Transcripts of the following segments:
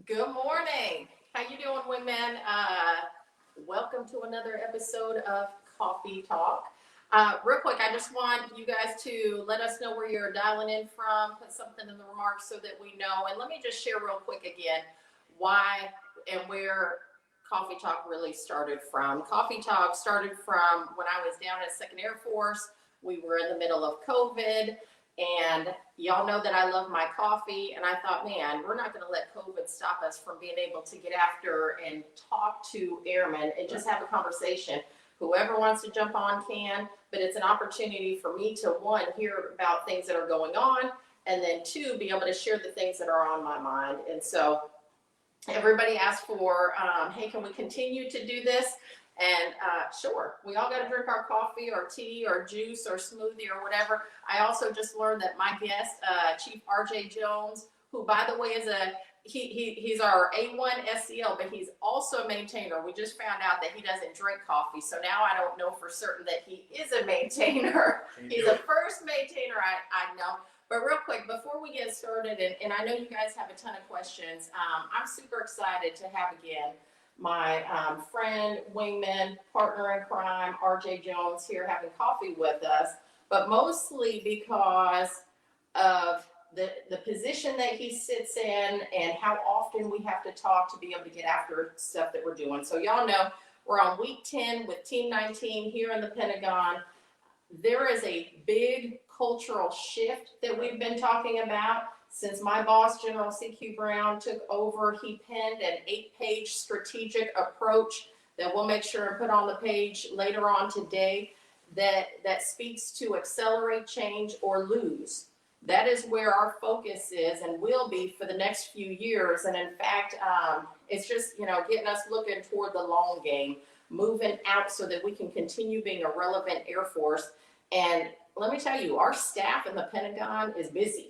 Good morning. How you doing, wingman? Welcome to another episode of Coffee Talk. Real quick, I just want you guys to let us know where you're dialing in from. Put something in the remarks so that we know. And let me just share real quick again why and where Coffee Talk really started from. Coffee Talk started from when I was down at 2nd Air Force. We were in the middle of COVID. And y'all know that I love my coffee, and I thought, man, we're not going to let COVID stop us from being able to get after and talk to airmen and just have a conversation. Whoever wants to jump on can, but it's an opportunity for me to, one, hear about things that are going on, and then two, be able to share the things that are on my mind. And so everybody asked for, hey, can we continue to do this? And sure, we all got to drink our coffee or tea or juice or smoothie or whatever. I also just learned that my guest, Chief RJ Jones, who by the way is he's our A1 SCL, but he's also a maintainer. We just found out that he doesn't drink coffee, so now I don't know for certain that he is a maintainer. He's the first maintainer I know. But real quick, before we get started, and I know you guys have a ton of questions, I'm super excited to have again my friend, wingman, partner in crime, RJ Jones here having coffee with us, but mostly because of the position that he sits in and how often we have to talk to be able to get after stuff that we're doing. So y'all know we're on week 10 with Team 19 here in the Pentagon. There is a big cultural shift that we've been talking about. Since my boss, General C.Q. Brown, took over, he penned an 8-page strategic approach that we'll make sure and put on the page later on today that speaks to accelerate change or lose. That is where our focus is and will be for the next few years. And in fact, it's just, getting us looking toward the long game, moving out so that we can continue being a relevant Air Force. And let me tell you, our staff in the Pentagon is busy.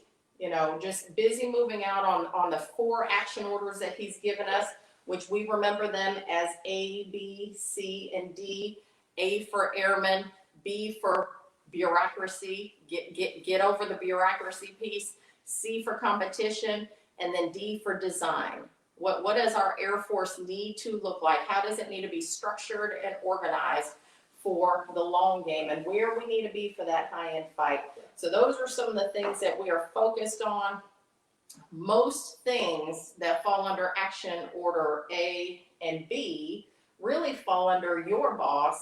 Just busy moving out on the 4 action orders that he's given us, which we remember them as A, B, C, and D. A for airmen, B for bureaucracy, get over the bureaucracy piece, C for competition, and then D for design. What does our Air Force need to look like? How does it need to be structured and organized for the long game, and where we need to be for that high-end fight? So those are some of the things that we are focused on. Most things that fall under action order A and B really fall under your boss,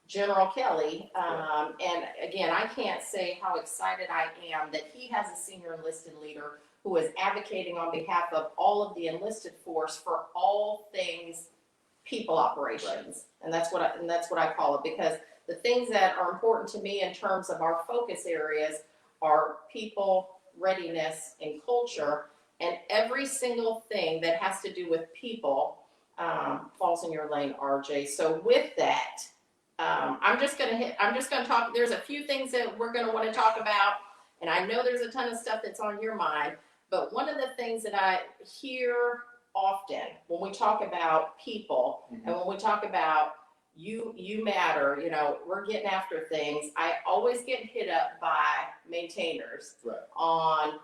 General Kelly. And again, I can't say how excited I am that he has a senior enlisted leader who is advocating on behalf of all of the enlisted force for all things people operations. And that's what I call it, because the things that are important to me in terms of our focus areas are people, readiness, and culture. And every single thing that has to do with people falls in your lane, RJ. So with that, I'm just gonna talk. There's a few things that we're gonna want to talk about, and I know there's a ton of stuff that's on your mind. But one of the things that I hear often when we talk about people, and when we talk about you matter, we're getting after things, I always get hit up by maintainers on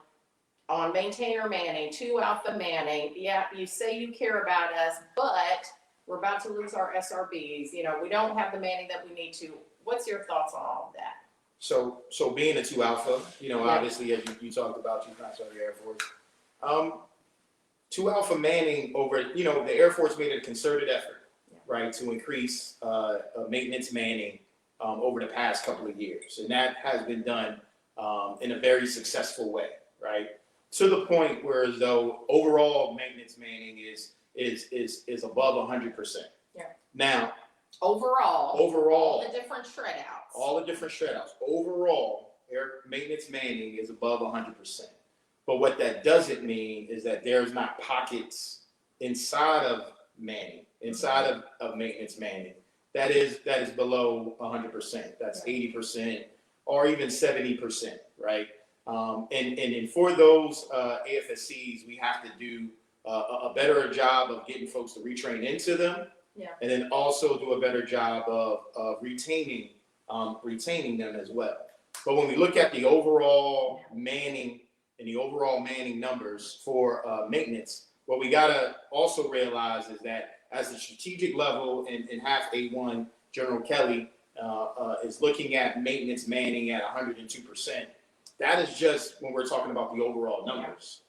maintainer manning, 2 alpha manning. Yeah, you say you care about us, but we're about to lose our SRBs. We don't have the manning that we need to. What's your thoughts on all of that? So being a 2 alpha, obviously, as you talked about, Chief Master of the Air Force, 2 alpha manning over, the Air Force made a concerted effort, right, to increase maintenance manning over the past couple of years. And that has been done in a very successful way, right? To the point where as though overall maintenance manning is above 100%. Yeah. Now, overall, all the different shred outs. Overall, air maintenance manning is above 100%. But what that doesn't mean is that there's not pockets inside of manning, inside of maintenance manning, that is below 100%. That's 80% or even 70%, right? And for those AFSCs, we have to do a better job of getting folks to retrain into them, and then also do a better job of retaining them as well. But when we look at the overall manning and the overall manning numbers for maintenance, what we gotta also realize is that as the strategic level in half A1, General Kelly is looking at maintenance manning at 102%. That is just when we're talking about the overall numbers.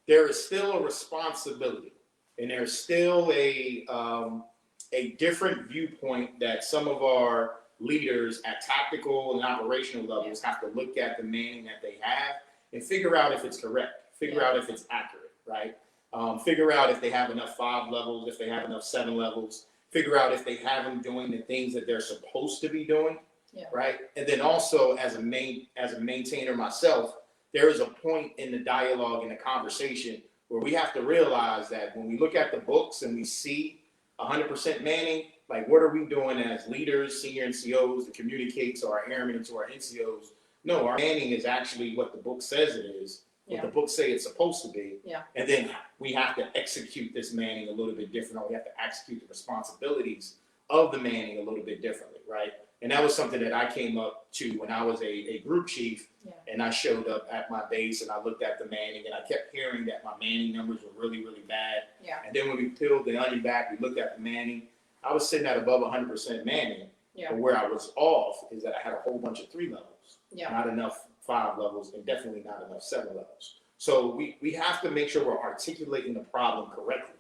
There is still a responsibility, and there's still a different viewpoint that some of our leaders at tactical and operational levels have to look at the manning that they have and figure out if it's correct, figure out if it's accurate, right? Figure out if they have enough 5 levels, if they have enough 7 levels, figure out if they have them doing the things that they're supposed to be doing, right? And then also as a maintainer myself, there is a point in the dialogue and the conversation where we have to realize that when we look at the books and we see 100% manning, like what are we doing as leaders, senior NCOs to communicate to our airmen and to our NCOs? No, our manning is actually what the book says it is, what the books say it's supposed to be. And then we have to execute this manning a little bit different, or we have to execute the responsibilities of the manning a little bit differently, right? And that was something that I came up to when I was a group chief, and I showed up at my base and I looked at the manning and I kept hearing that my manning numbers were really, really bad. And then when we peeled the onion back, we looked at the manning, I was sitting at above 100% manning. But where I was off is that I had a whole bunch of 3 levels, not enough 5 levels, and definitely not enough 7 levels. So we have to make sure we're articulating the problem correctly.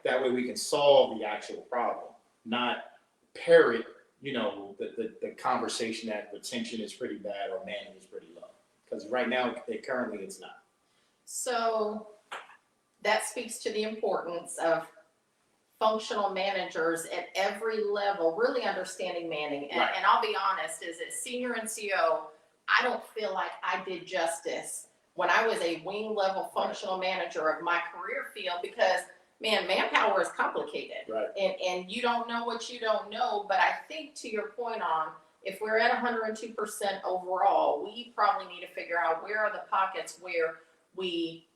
That way we can solve the actual problem, not parrot, the conversation that retention is pretty bad or manning is pretty low. Because right now, currently it's not. So that speaks to the importance of functional managers at every level really understanding manning. And I'll be honest, as a senior NCO, I don't feel like I did justice when I was a wing level functional manager of my career field, because man, manpower is complicated. And you don't know what you don't know. But I think to your point on, if we're at 102% overall, we probably need to figure out where are the pockets where we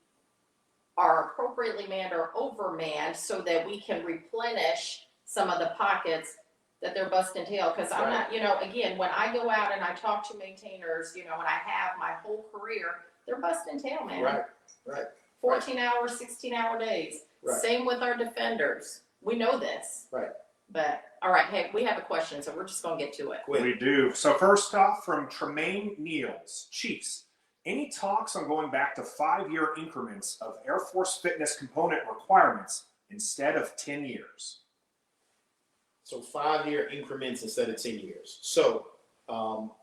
are appropriately manned or overmanned so that we can replenish some of the pockets that they're busting tail. Because I'm not, again, when I go out and I talk to maintainers, and I have my whole career, they're busting tail, man. 14 hour, 16-hour days. Same with our defenders. We know this. But, all right, hey, we have a question, so we're just going to get to it. We do. So first off, from Tremaine Niels, Chiefs, any talks on going back to 5-year increments of Air Force fitness component requirements instead of 10 years? So 5-year increments instead of 10 years. So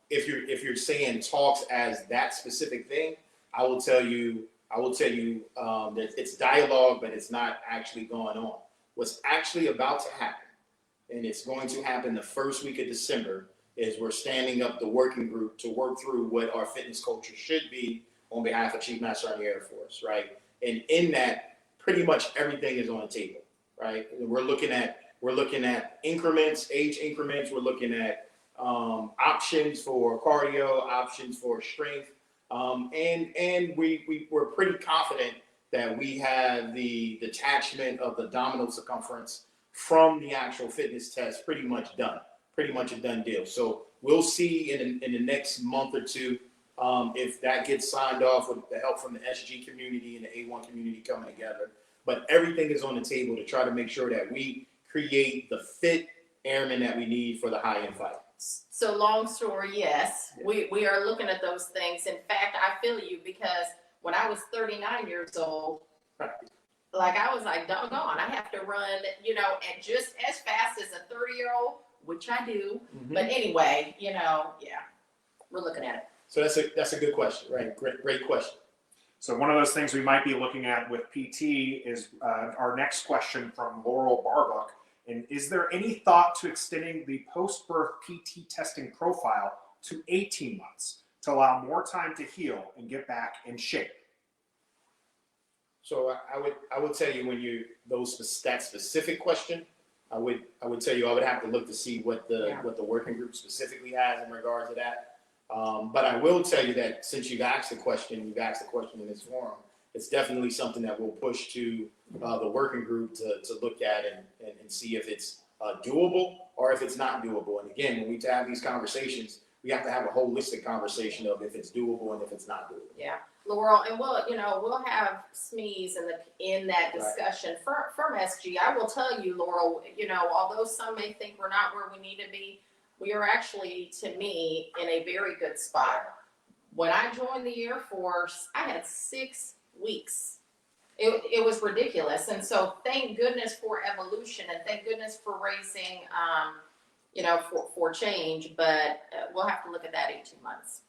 if you're saying talks as that specific thing, I will tell you that it's dialogue, but it's not actually going on. What's actually about to happen, and it's going to happen the first week of December, is we're standing up the working group to work through what our fitness culture should be on behalf of Chief Master Sergeant Air Force, right? And in that, pretty much everything is on the table, right? And we're looking at increments, age increments. We're looking at options for cardio, options for strength, and we're pretty confident that we have the detachment of the abdominal circumference from the actual fitness test pretty much a done deal. So we'll see in the next month or two if that gets signed off with the help from the SG community and the A1 community coming together. But everything is on the table to try to make sure that we create the fit airmen that we need for the high-end fight. So long story, yes, we are looking at those things. In fact, I feel you, because when I was 39 years old, like I was like, doggone, I have to run, at just as fast as a 30-year-old, which I do. But anyway, we're looking at it. So that's a good question, right? Great question. So one of those things we might be looking at with PT is our next question from Laurel Barbuck. And is there any thought to extending the post-birth PT testing profile to 18 months to allow more time to heal and get back in shape? So I would tell you that specific question, I would tell you I would have to look to see what the working group specifically has in regards to that. But I will tell you that since you've asked the question in this forum, it's definitely something that we'll push to the working group to look at and see if it's doable or if it's not doable. And again, when we have these conversations, we have to have a holistic conversation of if it's doable and if it's not doable. Yeah. Laurel, and we'll have SMEs in that discussion from SG. I will tell you, Laurel, although some may think we're not where we need to be, we are actually, to me, in a very good spot. When I joined the Air Force, I had 6 weeks. It was ridiculous, and so thank goodness for evolution, and thank goodness for raising, for change. But we'll have to look at that 18 months.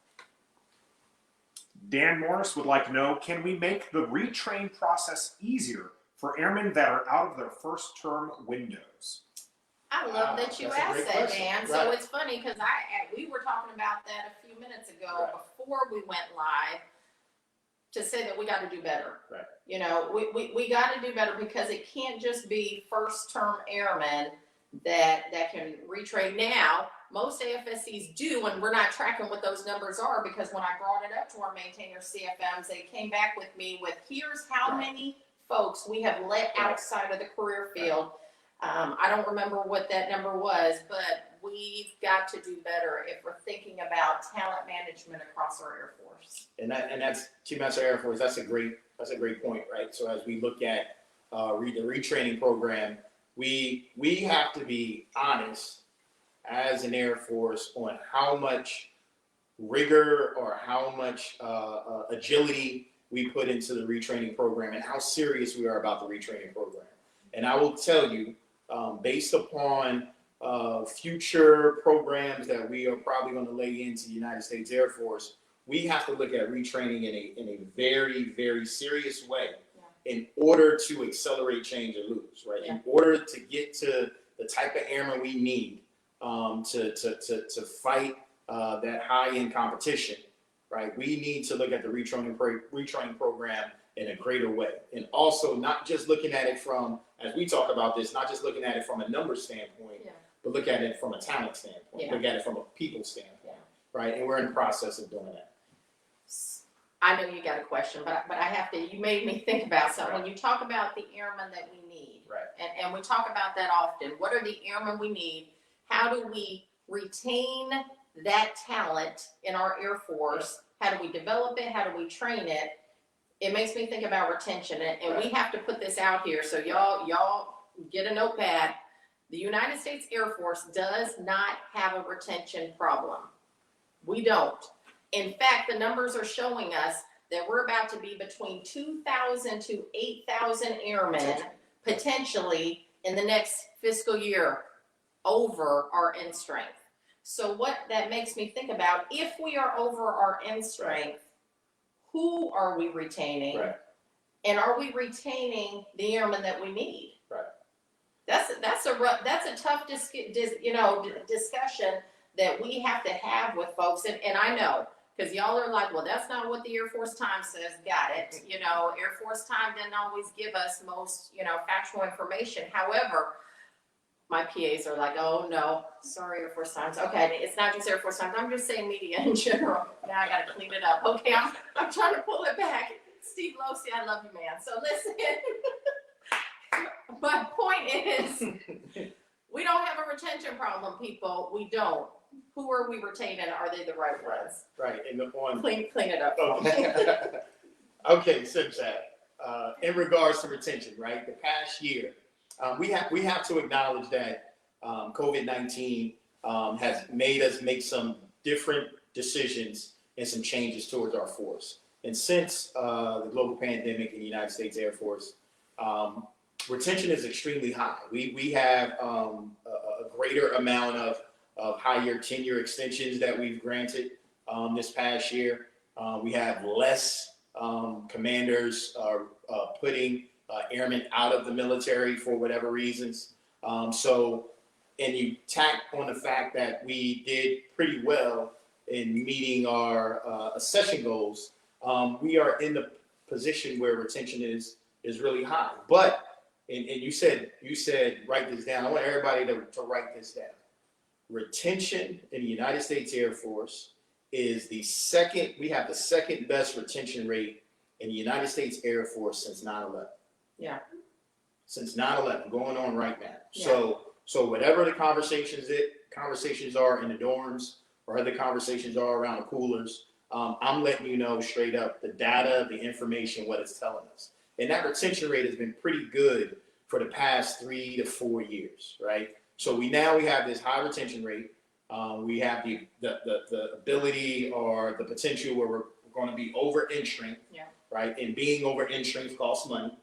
Dan Morris would like to know, can we make the retrain process easier for airmen that are out of their first term windows? I love that you asked that, Dan. Right. So it's funny because we were talking about that a few minutes ago before we went live to say that we got to do better. Right. We got to do better because it can't just be first term airmen that can retrain. Now, most AFSCs do, and we're not tracking what those numbers are because when I brought it up to our maintainer CFMs, they came back with me with here's how many folks we have let outside of the career field. I don't remember what that number was, but we've got to do better if we're thinking about talent management across our Air Force. And that's Chief Master Air Force. That's a great point, right? So as we look at the retraining program, we have to be honest as an Air Force on how much rigor or how much agility we put into the retraining program and how serious we are about the retraining program. And I will tell you, based upon future programs that we are probably going to lay into the United States Air Force, we have to look at retraining in a very, very serious way in order to accelerate change or lose, right? In order to get to the type of airmen we need to fight that high-end competition, right? We need to look at the retraining program in a greater way. And also not just looking at it from, as we talk about this, not just looking at it from a numbers standpoint, but look at it from a talent standpoint, look at it from a people standpoint, right? And we're in the process of doing that. I know you got a question, but I have to, you made me think about something. When you talk about the airmen that we need, and we talk about that often, what are the airmen we need? How do we retain that talent in our Air Force? How do we develop it? How do we train it? It makes me think about retention, and we have to put this out here. So y'all get a notepad. The United States Air Force does not have a retention problem. We don't. In fact, the numbers are showing us that we're about to be between 2,000 to 8,000 airmen potentially in the next fiscal year over our end strength. So what that makes me think about, if we are over our end strength, who are we retaining? And are we retaining the airmen that we need? That's a tough discussion that we have to have with folks. And I know, because y'all are like, well, that's not what the Air Force Times says. Got it. Air Force Time didn't always give us most, factual information. However, my PAs are like, oh no, sorry, Air Force Times. Okay, it's not just Air Force Times. I'm just saying media in general. Now I got to clean it up. Okay, I'm trying to pull it back. Steve Losey, I love you, man. So listen, my point is, we don't have a retention problem, people. We don't. Who are we retaining? Are they the right ones? Right. And clean it up. Okay, CMSAF. In regards to retention, right? The past year, we have to acknowledge that COVID-19 has made us make some different decisions and some changes towards our force. And since the global pandemic in the United States Air Force, retention is extremely high. We have a greater amount of higher tenure extensions that we've granted this past year. We have less commanders putting airmen out of the military for whatever reasons. And you tack on the fact that we did pretty well in meeting our accession goals. We are in the position where retention is really high. But and you said write this down. I want everybody to write this down. Retention in the United States Air Force is we have the second best retention rate in the United States Air Force since 9/11. Yeah. Since 9/11, going on right now. Yeah. So whatever the conversations are in the dorms or other conversations are around the coolers, I'm letting you know straight up the data, the information, what it's telling us. And that retention rate has been pretty good for the past 3 to 4 years, right? So we have this high retention rate. We have the ability or the potential where we're going to be over in strength, right? And being over in strength costs money.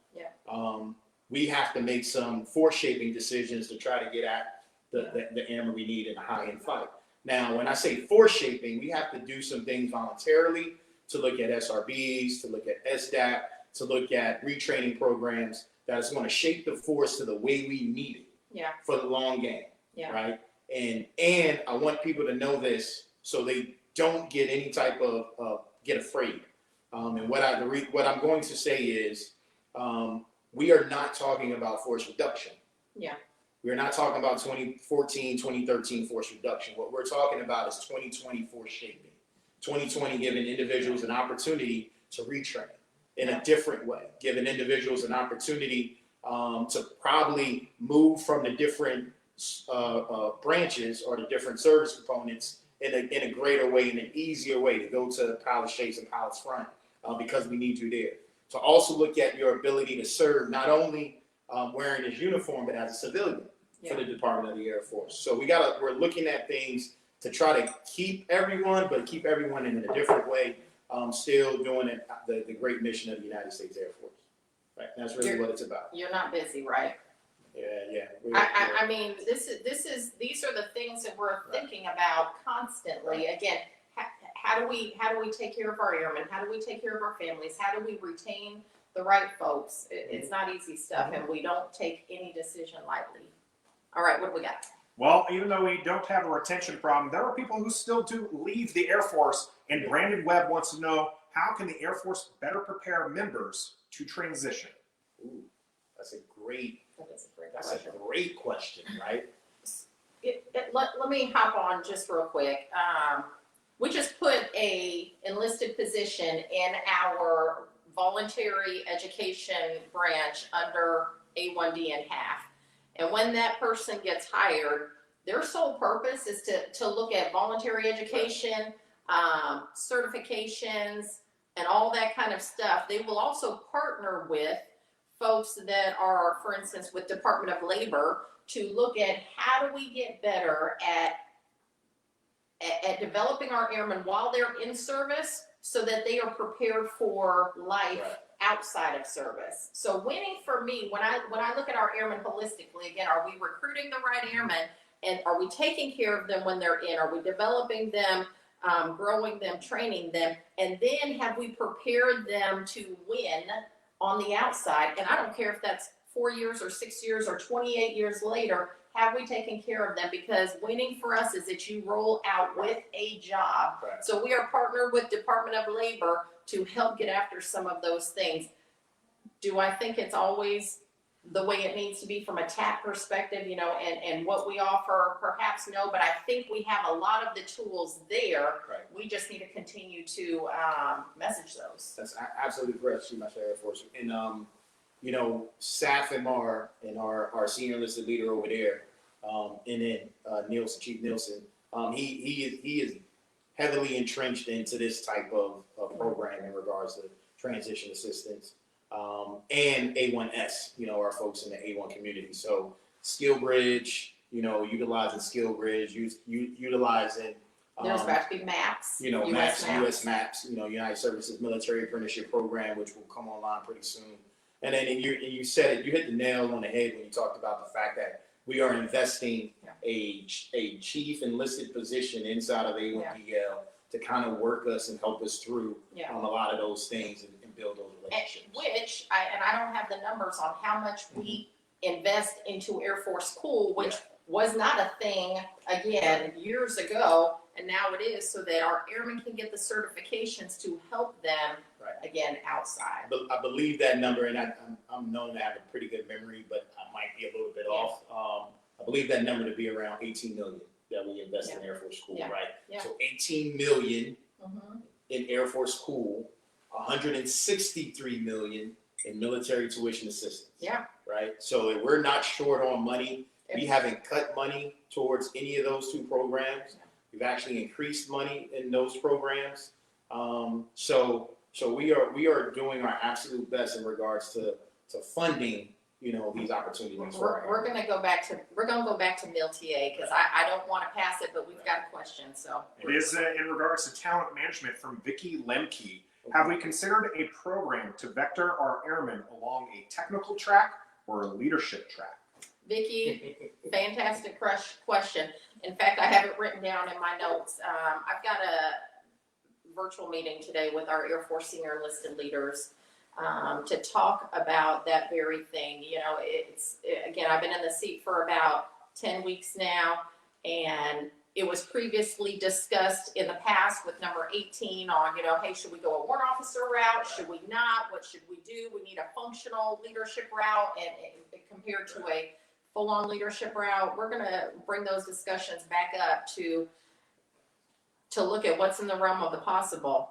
We have to make some force shaping decisions to try to get at the airmen we need in a high end fight. Now, when I say force shaping, we have to do some things voluntarily to look at SRBs, to look at SDAP, to look at retraining programs that is going to shape the force to the way we need it for the long game, right? And I want people to know this so they don't get any type of get afraid. And what I'm going to say is we are not talking about force reduction. We're not talking about 2014, 2013 force reduction. What we're talking about is 2020 force shaping. 2020 giving individuals an opportunity to retrain in a different way, giving individuals an opportunity to probably move from the different branches or the different service components in a greater way, in an easier way to go to Palace Chase and Palace Front because we need you there. To also look at your ability to serve not only wearing his uniform, but as a civilian for the Department of the Air Force. So we're looking at things to try to keep everyone in a different way, still doing the great mission of the United States Air Force. Right, that's really what it's about. You're not busy, right? Yeah. I mean, these are the things that we're thinking about constantly. Again, how do we take care of our airmen? How do we take care of our families? How do we retain the right folks? It's not easy stuff, and we don't take any decision lightly. All right, what do we got? Well, even though we don't have a retention problem, there are people who still do leave the Air Force, and Brandon Webb wants to know, how can the Air Force better prepare members to transition? Ooh, that's a great question, right? Let me hop on just real quick. We just put a enlisted position in our voluntary education branch under A1D and HAF. And when that person gets hired, their sole purpose is to look at voluntary education, certifications, and all that kind of stuff. They will also partner with folks that are, for instance, with Department of Labor to look at how do we get better at developing our airmen while they're in service so that they are prepared for life outside of service. So winning for me, when I look at our airmen holistically, again, are we recruiting the right airmen, and are we taking care of them when they're in? Are we developing them, growing them, training them, and then have we prepared them to win on the outside? And I don't care if that's 4 years or 6 years or 28 years later, have we taken care of them? Because winning for us is that you roll out with a job. So we are partnered with Department of Labor to help get after some of those things. Do I think it's always the way it needs to be from a TAP perspective, and what we offer? Perhaps no, but I think we have a lot of the tools there. We just need to continue to message those. That's absolutely correct, Chief Master Air Force. And SAF and our Senior Enlisted Leader over there, and then Nielsen, Chief Nielsen, he is heavily entrenched into this type of program in regards to transition assistance, and A1S, our folks in the A1 community. So SkillBridge, utilizing SkillBridge, utilizing there's about to be MAPS, US MAPS, United Services Military Apprenticeship Program, which will come online pretty soon. And then you said it, you hit the nail on the head when you talked about the fact that we are investing a chief enlisted position inside of A1PL to kind of work us and help us through on a lot of those things and build those relationships. I don't have the numbers on how much we invest into Air Force School, which was not a thing, again, years ago, and now it is, so that our airmen can get the certifications to help them, again, outside. I believe that number, and I'm known to have a pretty good memory, but I might be a little bit off. I believe that number to be around 18 million that we invest in Air Force School, right? So 18 million in Air Force School, 163 million in military tuition assistance. Right? So we're not short on money. We haven't cut money towards any of those two programs. We've actually increased money in those programs. So we are doing our absolute best in regards to funding, these opportunities. We're gonna go back to Mill TA because I don't want to pass it, but we've got a question. So it is in regards to talent management from Vicky Lemke. Have we considered a program to vector our airmen along a technical track or a leadership track? Vicky, fantastic question. In fact, I have it written down in my notes. I've got a virtual meeting today with our Air Force Senior Enlisted Leaders to talk about that very thing. Again, I've been in the seat for about 10 weeks now, and it was previously discussed in the past with number 18 on, hey, should we go a warrant officer route? Should we not? What should we do? We need a functional leadership route and compared to a full-on leadership route. We're going to bring those discussions back up to look at what's in the realm of the possible.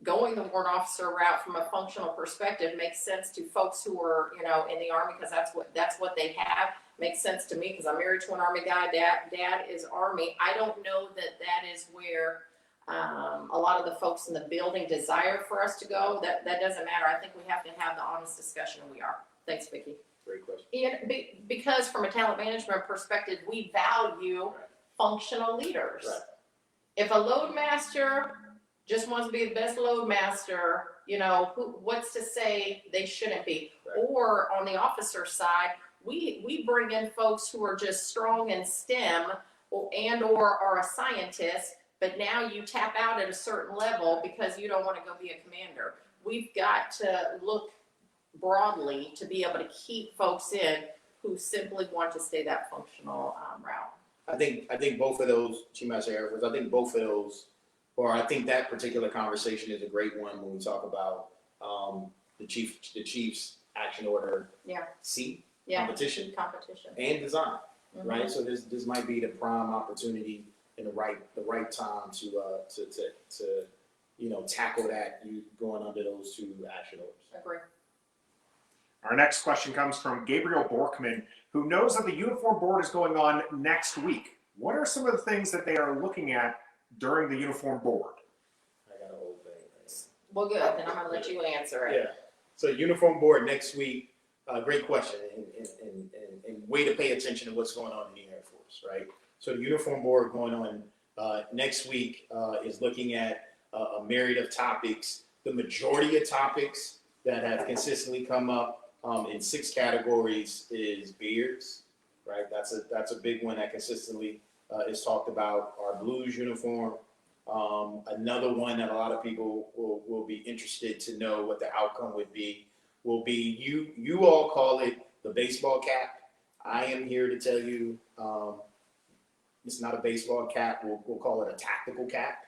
Going the warrant officer route from a functional perspective makes sense to folks who are, in the Army because that's what they have. Makes sense to me because I'm married to an Army guy. Dad is Army. I don't know that is where a lot of the folks in the building desire for us to go. That doesn't matter. I think we have to have the honest discussion, and we are. Thanks, Vicki. Great question. And because from a talent management perspective, we value functional leaders. Right. If a load master just wants to be the best load master, what's to say they shouldn't be? Right. Or on the officer side, we bring in folks who are just strong in STEM or are a scientist, but now you tap out at a certain level because you don't want to go be a commander. We've got to look broadly to be able to keep folks in who simply want to stay that functional route. I think both of those, Chief Master Air Force, I think that particular conversation is a great one when we talk about the chief's action order C, competition and design, Mm-hmm. right? So this might be the prime opportunity and the right time to tackle that, you going under those two action orders. Agree. Our next question comes from Gabriel Borkman, who knows that the uniform board is going on next week. What are some of the things that they are looking at during the uniform board? I got a whole thing. Well, good. Then I'm going to let you answer it. Yeah. So uniform board next week. Great question, and way to pay attention to what's going on in the Air Force, right? So the uniform board going on next week is looking at a myriad of topics. The majority of topics that have consistently come up in 6 categories is beards, right? That's a big one that consistently is talked about. Our blues uniform. Another one that a lot of people will be interested to know what the outcome would be will be you all call it the baseball cap. I am here to tell you it's not a baseball cap. We'll call it a tactical cap,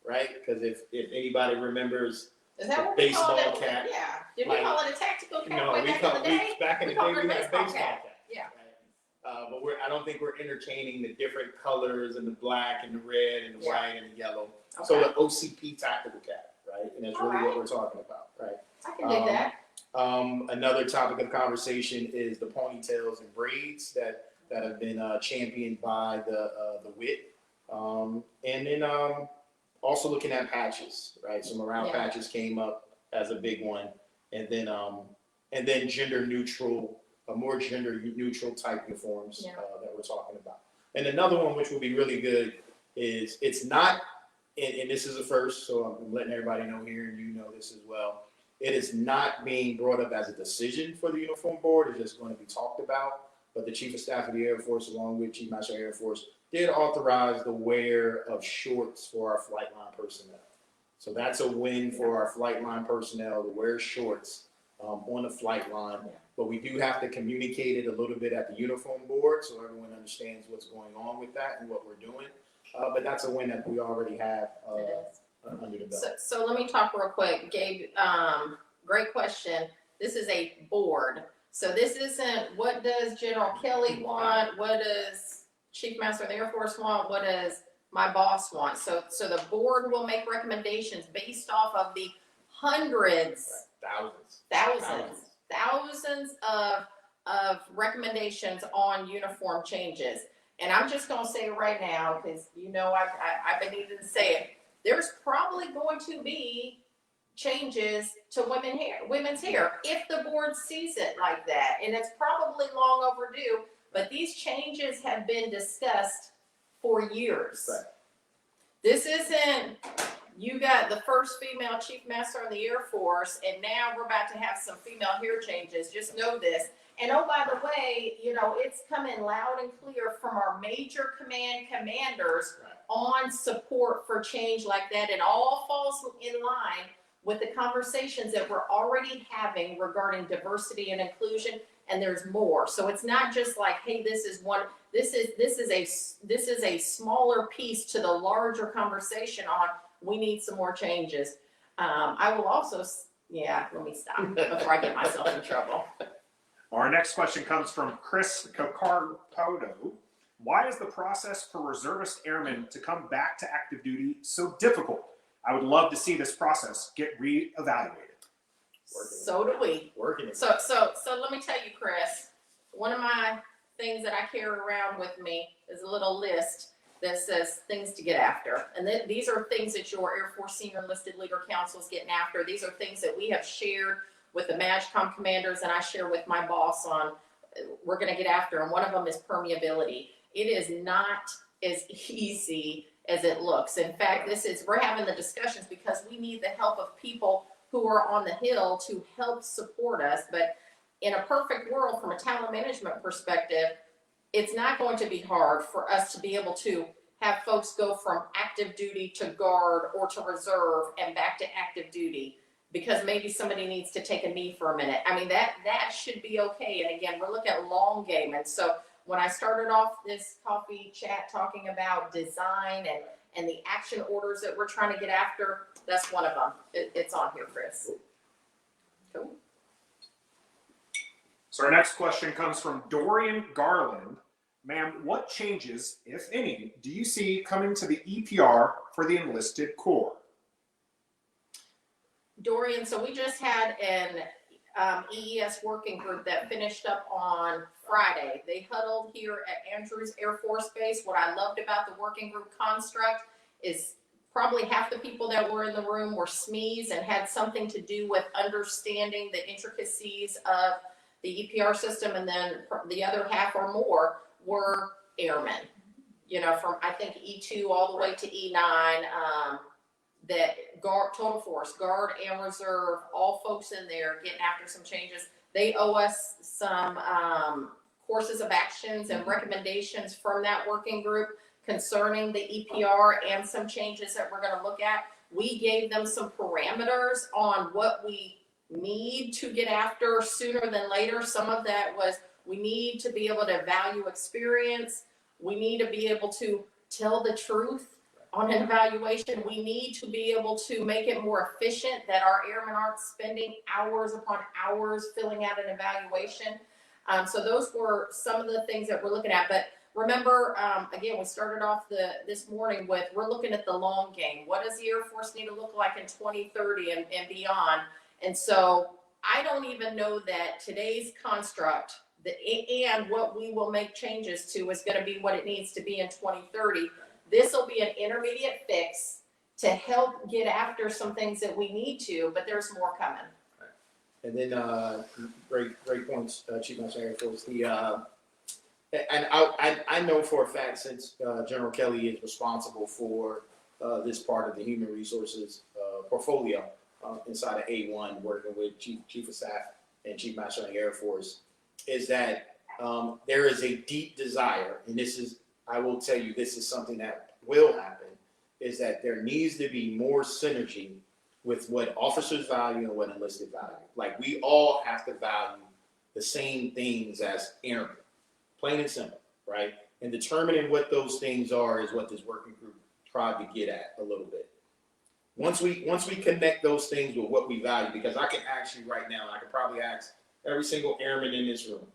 right? Because if anybody remembers Is that the what we call baseball it? cap. Yeah. Did we call it a tactical cap No, way back in the day? back in the day we had a baseball cap. Yeah. Right? But I don't think we're entertaining the different colors and the black and the red and the white and the yellow. Okay. So the OCP tactical cap, right? And that's really what we're talking about, right? I can dig that. Another topic of conversation is the ponytails and braids that have been championed by the WIT. And then also looking at patches, right? So morale patches came up as a big one. And then gender neutral, more gender neutral type uniforms that we're talking about. And another one which will be really good is it's not, and this is a first, so I'm letting everybody know here, and you know this as well. It is not being brought up as a decision for the uniform board. It's just going to be talked about. But the Chief of Staff of the Air Force, along with Chief Master Air Force, did authorize the wear of shorts for our flight line personnel. So that's a win for our flight line personnel to wear shorts on the flight line. But we do have to communicate it a little bit at the uniform board so everyone understands what's going on with that and what we're doing. But that's a win that we already have under the belt. So let me talk real quick. Gabe, great question. This is a board. So this isn't what does General Kelly want? What does Chief Master of the Air Force want? What does my boss want? So the board will make recommendations based off of the hundreds, thousands of recommendations on uniform changes. And I'm just going to say right now, because I've been needing to say it. there's probably going to be changes to women's hair if the board sees it like that, and it's probably long overdue. But these changes have been discussed for years. Right. This isn't, you got the first female chief master in the Air Force, and now we're about to have some female hair changes. Just know this. And oh, by the way, it's coming loud and clear from our major commanders on support for change like that. It all falls in line with the conversations that we're already having regarding diversity and inclusion, and there's more. So it's not just like, hey, this is a smaller piece to the larger conversation on we need some more changes. I will also, let me stop before I get myself in trouble. Our next question comes from Chris Cocarpoto. Why is the process for reservist airmen to come back to active duty so difficult? I would love to see this process get reevaluated. So do we. So let me tell you, Chris, one of my things that I carry around with me is a little list that says things to get after. And these are things that your Air Force Senior Enlisted Leader Council is getting after. These are things that we have shared with the MAGCOM commanders, and I share with my boss on we're going to get after. And one of them is permeability. It is not as easy as it looks. In fact, we're having the discussions because we need the help of people who are on the Hill to help support us. But in a perfect world, from a talent management perspective, it's not going to be hard for us to be able to have folks go from active duty to guard or to reserve and back to active duty because maybe somebody needs to take a knee for a minute. I mean, that should be okay. And again, we're looking at long game. And so when I started off this coffee chat talking about design and the action orders that we're trying to get after, that's one of them. It's on here, Chris. Cool. So our next question comes from Dorian Garland. Ma'am, what changes, if any, do you see coming to the EPR for the enlisted corps? Dorian, so we just had an EES working group that finished up on Friday. They huddled here at Andrews Air Force Base. What I loved about the working group construct is probably half the people that were in the room were SMEs and had something to do with understanding the intricacies of the EPR system, and then the other half or more were airmen, from I think E2 all the way to E9, that guard, total force, guard and reserve, all folks in there getting after some changes. They owe us some courses of actions and recommendations from that working group concerning the EPR and some changes that we're going to look at. We gave them some parameters on what we need to get after sooner than later. Some of that was we need to be able to value experience. We need to be able to tell the truth on an evaluation. We need to be able to make it more efficient, that our airmen aren't spending hours upon hours filling out an evaluation. So those were some of the things that we're looking at. But remember, again, we started off this morning with we're looking at the long game. What does the Air Force need to look like in 2030 and beyond? And so I don't even know that today's construct and what we will make changes to is going to be what it needs to be in 2030. This will be an intermediate fix to help get after some things that we need to, but there's more coming. And then, great points, Chief Master Air Force. And I know for a fact, since General Kelly is responsible for this part of the human resources portfolio inside of A1, working with Chief of Staff and Chief Master of the Air Force, is that there is a deep desire, and this is, I will tell you, this is something that will happen, is that there needs to be more synergy with what officers value and what enlisted value. Like, we all have to value the same things as airmen, plain and simple, right? And determining what those things are is what this working group tried to get at a little bit. Once we connect those things with what we value, because I can ask you right now, I could probably ask every single airman in this room,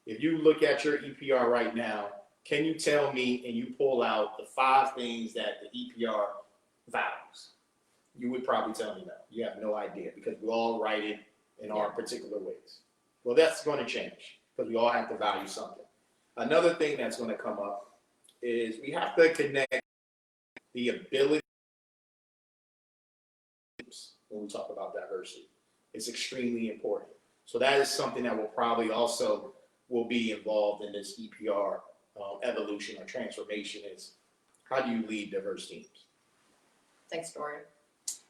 if you look at your EPR right now, can you tell me and you pull out the 5 things that the EPR values? You would probably tell me no. You have no idea, because we all write it in our particular ways. Well, that's going to change, because we all have to value something. Another thing that's going to come up is we have to connect the ability when we talk about diversity. It's extremely important. So that is something that will probably also will be involved in this EPR evolution or transformation is how do you lead diverse teams? Thanks, Dorian.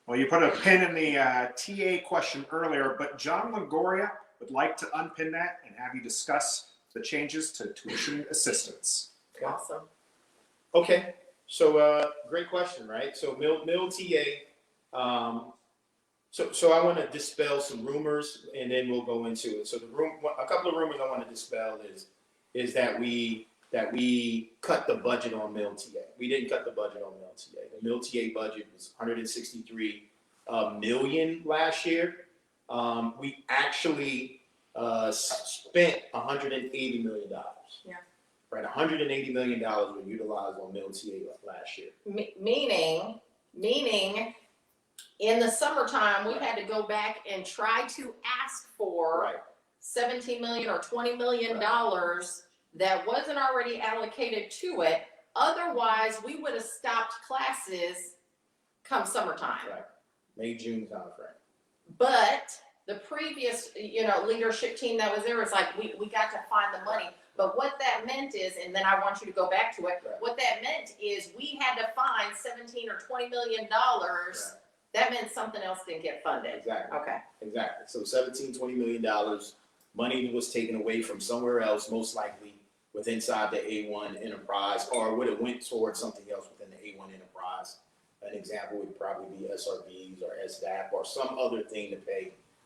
Well, you put a pin in the TA question earlier, but John Longoria would like to unpin that and have you discuss the changes to tuition assistance. Okay. Awesome. Okay, so great question, right? So mill TA, so I want to dispel some rumors and then we'll go into it. So a couple of rumors I want to dispel is that we cut the budget on mill TA. We didn't cut the budget on mill TA. The mill TA budget was 163 million last year. We actually spent 180 million dollars. Yeah. Right, 180 million dollars were utilized on mill TA last year. Meaning, in the summertime, we had to go back and try to ask for Right. 17 million or 20 million dollars that wasn't already allocated to it. Otherwise, we would have stopped classes come summertime. Right. May, June timeframe. But the previous, leadership team that was there was like, we got to find the money. But what that meant is, and then I want you to go back to it, Right. what that meant is we had to find 17 or 20 million dollars. Right. That meant something else didn't get funded. Exactly. Okay. Exactly. So 17, 20 million dollars, money was taken away from somewhere else, most likely inside the A1 enterprise, or would have went towards something else within the A1 enterprise. An example would probably be SRBs or SDAP or some other thing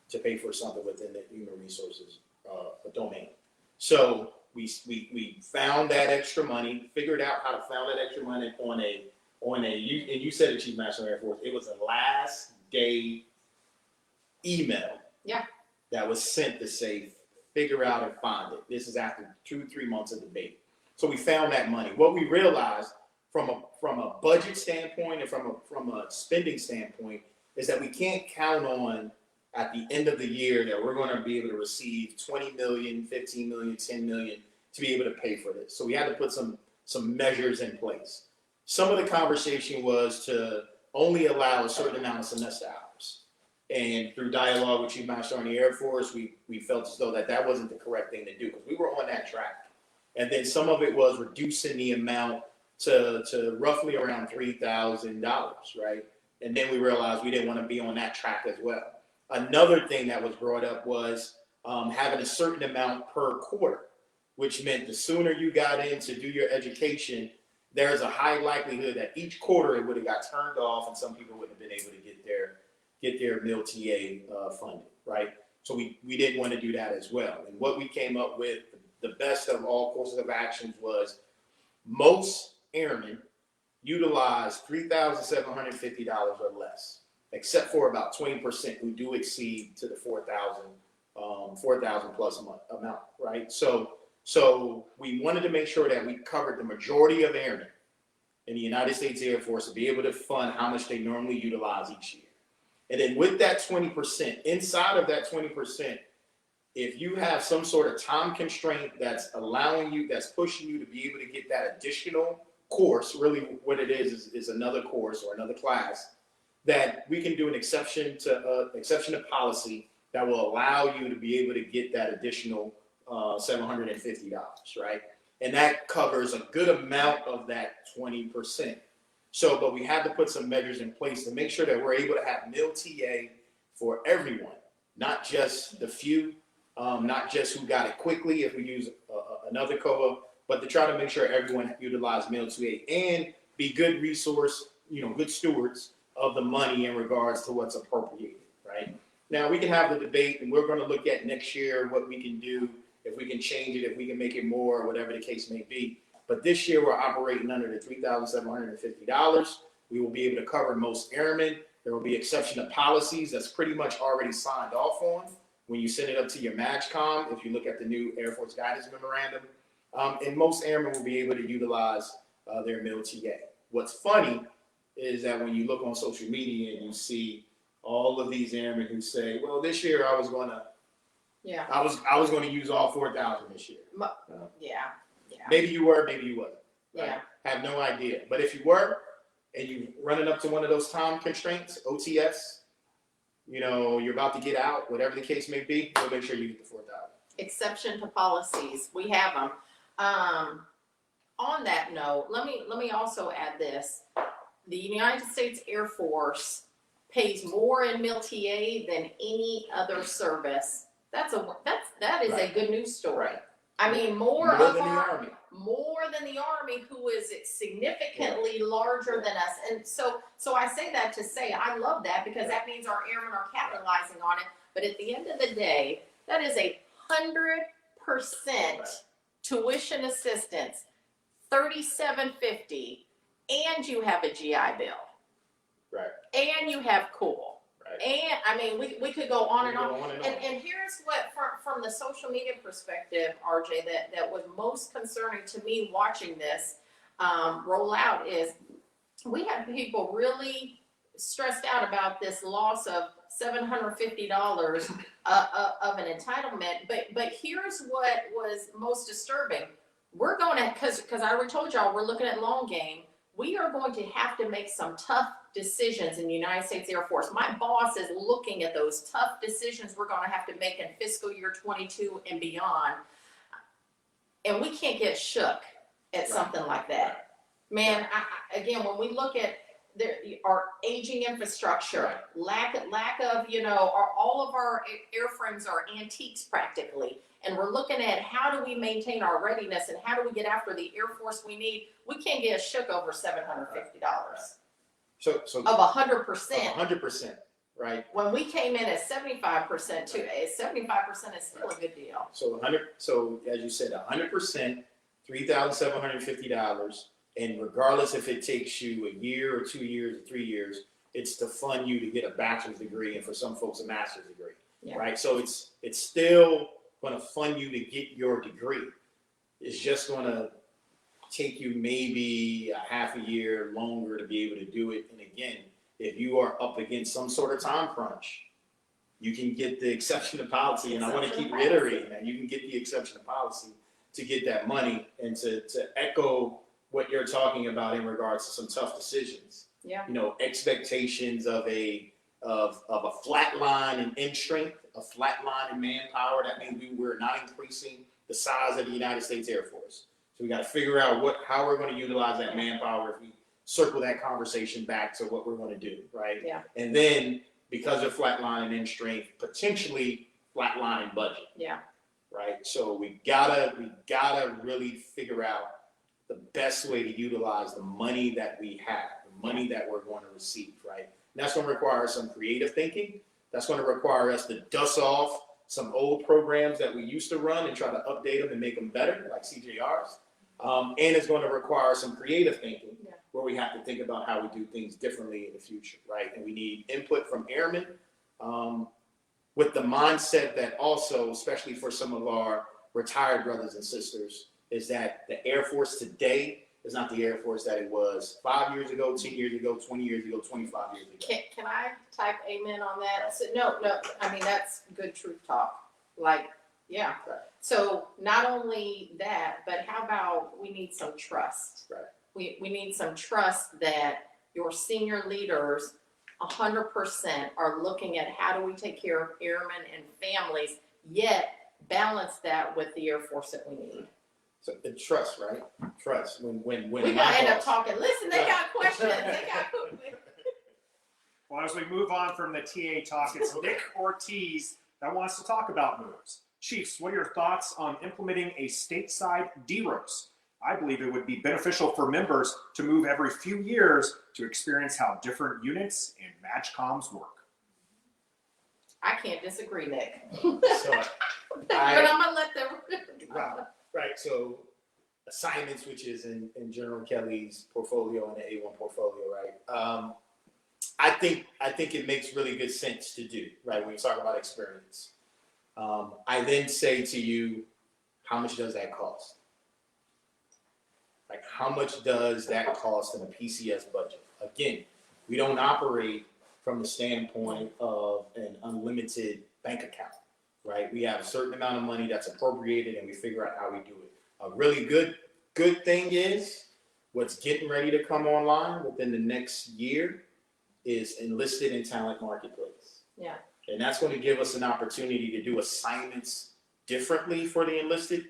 to pay for something within the human resources domain. So we found that extra money, figured out how to find that extra money on a and you said it, Chief Master Air Force, it was a last day email. Yeah. That was sent to say, figure out and find it. This is after 2-3 months of debate. So we found that money. What we realized from a budget standpoint and from a spending standpoint is that we can't count on at the end of the year that we're going to be able to receive 20 million, 15 million, 10 million to be able to pay for this. So we had to put some measures in place. Some of the conversation was to only allow a certain amount of semester hours. And through dialogue with Chief Master Army Air Force, we felt as though that wasn't the correct thing to do because we were on that track. And then some of it was reducing the amount to roughly around $3,000, right? And then we realized we didn't want to be on that track as well. Another thing that was brought up was having a certain amount per quarter, which meant the sooner you got in to do your education, there's a high likelihood that each quarter it would have got turned off and some people wouldn't have been able to get their meal TA funded, right? So we didn't want to do that as well. And what we came up with, the best of all courses of actions was most airmen utilize $3,750 or less, except for about 20% who do exceed to the 4,000 plus amount, right? So we wanted to make sure that we covered the majority of airmen in the United States Air Force to be able to fund how much they normally utilize each year. And then with that 20%, inside of that 20%, if you have some sort of time constraint that's pushing you to be able to get that additional course, really what it is another course or another class, that we can do an exception to policy that will allow you to be able to get that additional $750, right? And that covers a good amount of that 20%. So, but we had to put some measures in place to make sure that we're able to have meal TA for everyone, not just the few, not just who got it quickly if we use another COA, but to try to make sure everyone utilize meal TA and be good resource, good stewards of the money in regards to what's appropriated, right? Now we can have the debate and we're going to look at next year what we can do, if we can change it, if we can make it more, or whatever the case may be. But this year we're operating under the $3,750. We will be able to cover most airmen. There will be exception to policies that's pretty much already signed off on when you send it up to your MAGCOM, if you look at the new Air Force Guidance Memorandum. And most airmen will be able to utilize their meal TA. What's funny is that when you look on social media and you see all of these airmen who say, well, this year I was going to use all 4,000 this year. Yeah. Maybe you were, maybe you wasn't. Right? Yeah. Have no idea. But if you were, and you running up to one of those time constraints, OTS, you know, you're about to get out, whatever the case may be, we'll make sure you get the 4,000. Exception to policies, we have them. On that note, let me also add this. The United States Air Force pays more in MIL-TA than any other service. That is a good news story. Right. I mean, more than of the our Army. more than the Army, who is significantly larger than us. And so I say that to say I love that, because that means our airmen are capitalizing on it. But at the end of the day, that is 100% tuition assistance, $37.50, and you have a GI Bill. Right. And you have cool. Right. And I mean, we could go on and on. And And here's what, from the social media perspective, RJ, that was most concerning to me watching this roll out is we had people really stressed out about this loss of $750 of an entitlement. But here's what was most disturbing. We're going to, because I already told y'all, we're looking at long game. We are going to have to make some tough decisions in the United States Air Force. My boss is looking at those tough decisions we're going to have to make in fiscal year 22 and beyond. And we can't get shook at something like that. Man, again, when we look at our aging infrastructure, lack of, you know, all of our airframes are antiques practically. And we're looking at how do we maintain our readiness and how do we get after the Air Force we need. We can't get shook over $750. So Of 100%. 100%, right? When we came in at 75% too, 75% is still a good deal. So as you said, 100%, $3,750, and regardless if it takes you a year or 2 years or 3 years, it's to fund you to get a bachelor's degree, and for some folks a master's degree, right? So it's still going to fund you to get your degree. It's just going to take you maybe a half a year longer to be able to do it. And again, if you are up against some sort of time crunch, you can get the exception to policy. And I want to keep reiterating that you can get the exception to policy to get that money. And to echo what you're talking about in regards to some tough decisions. Yeah. You know, expectations of a flat line in end strength, a flat line in manpower. That means we're not increasing the size of the United States Air Force. So we got to figure out how we're going to utilize that manpower if we circle that conversation back to what we're going to do, right? Yeah. And then because of flatline and strength, potentially flatline budget. Yeah. Right. So we gotta really figure out the best way to utilize the money that we have, the money that we're going to receive, right? And that's going to require some creative thinking. That's going to require us to dust off some old programs that we used to run and try to update them and make them better, like CJRs. And it's going to require some creative thinking where we have to think about how we do things differently in the future, right? And we need input from airmen with the mindset that also, especially for some of our retired brothers and sisters, is that the Air Force today is not the Air Force that it was 5 years ago, 10 years ago, 20 years ago, 25 years ago. Can I type amen on that? So, no, I mean, that's good truth talk. Like, yeah. Right. So not only that, but how about we need some trust? Right. We need some trust that your senior leaders 100% are looking at how do we take care of airmen and families, yet balance that with the Air Force that we need. So the trust, right? Trust. When we gotta end up talking. Listen, they got questions. Well, as we move on from the TA talk, it's Nick Ortiz that wants to talk about moves. Chiefs, what are your thoughts on implementing a stateside DROS? I believe it would be beneficial for members to move every few years to experience how different units and MAGCOMs work. I can't disagree, Nick. So But I'm gonna let them. Wow. Right. So assignments, which is in General Kelly's portfolio and the A1 portfolio, right? I think it makes really good sense to do, right? When you talk about experience. I then say to you, how much does that cost? Like, how much does that cost in a PCS budget? Again, we don't operate from the standpoint of an unlimited bank account, right? We have a certain amount of money that's appropriated and we figure out how we do it. A really good thing is what's getting ready to come online within the next year is enlisted in talent marketplace. Yeah. And that's going to give us an opportunity to do assignments differently for the enlisted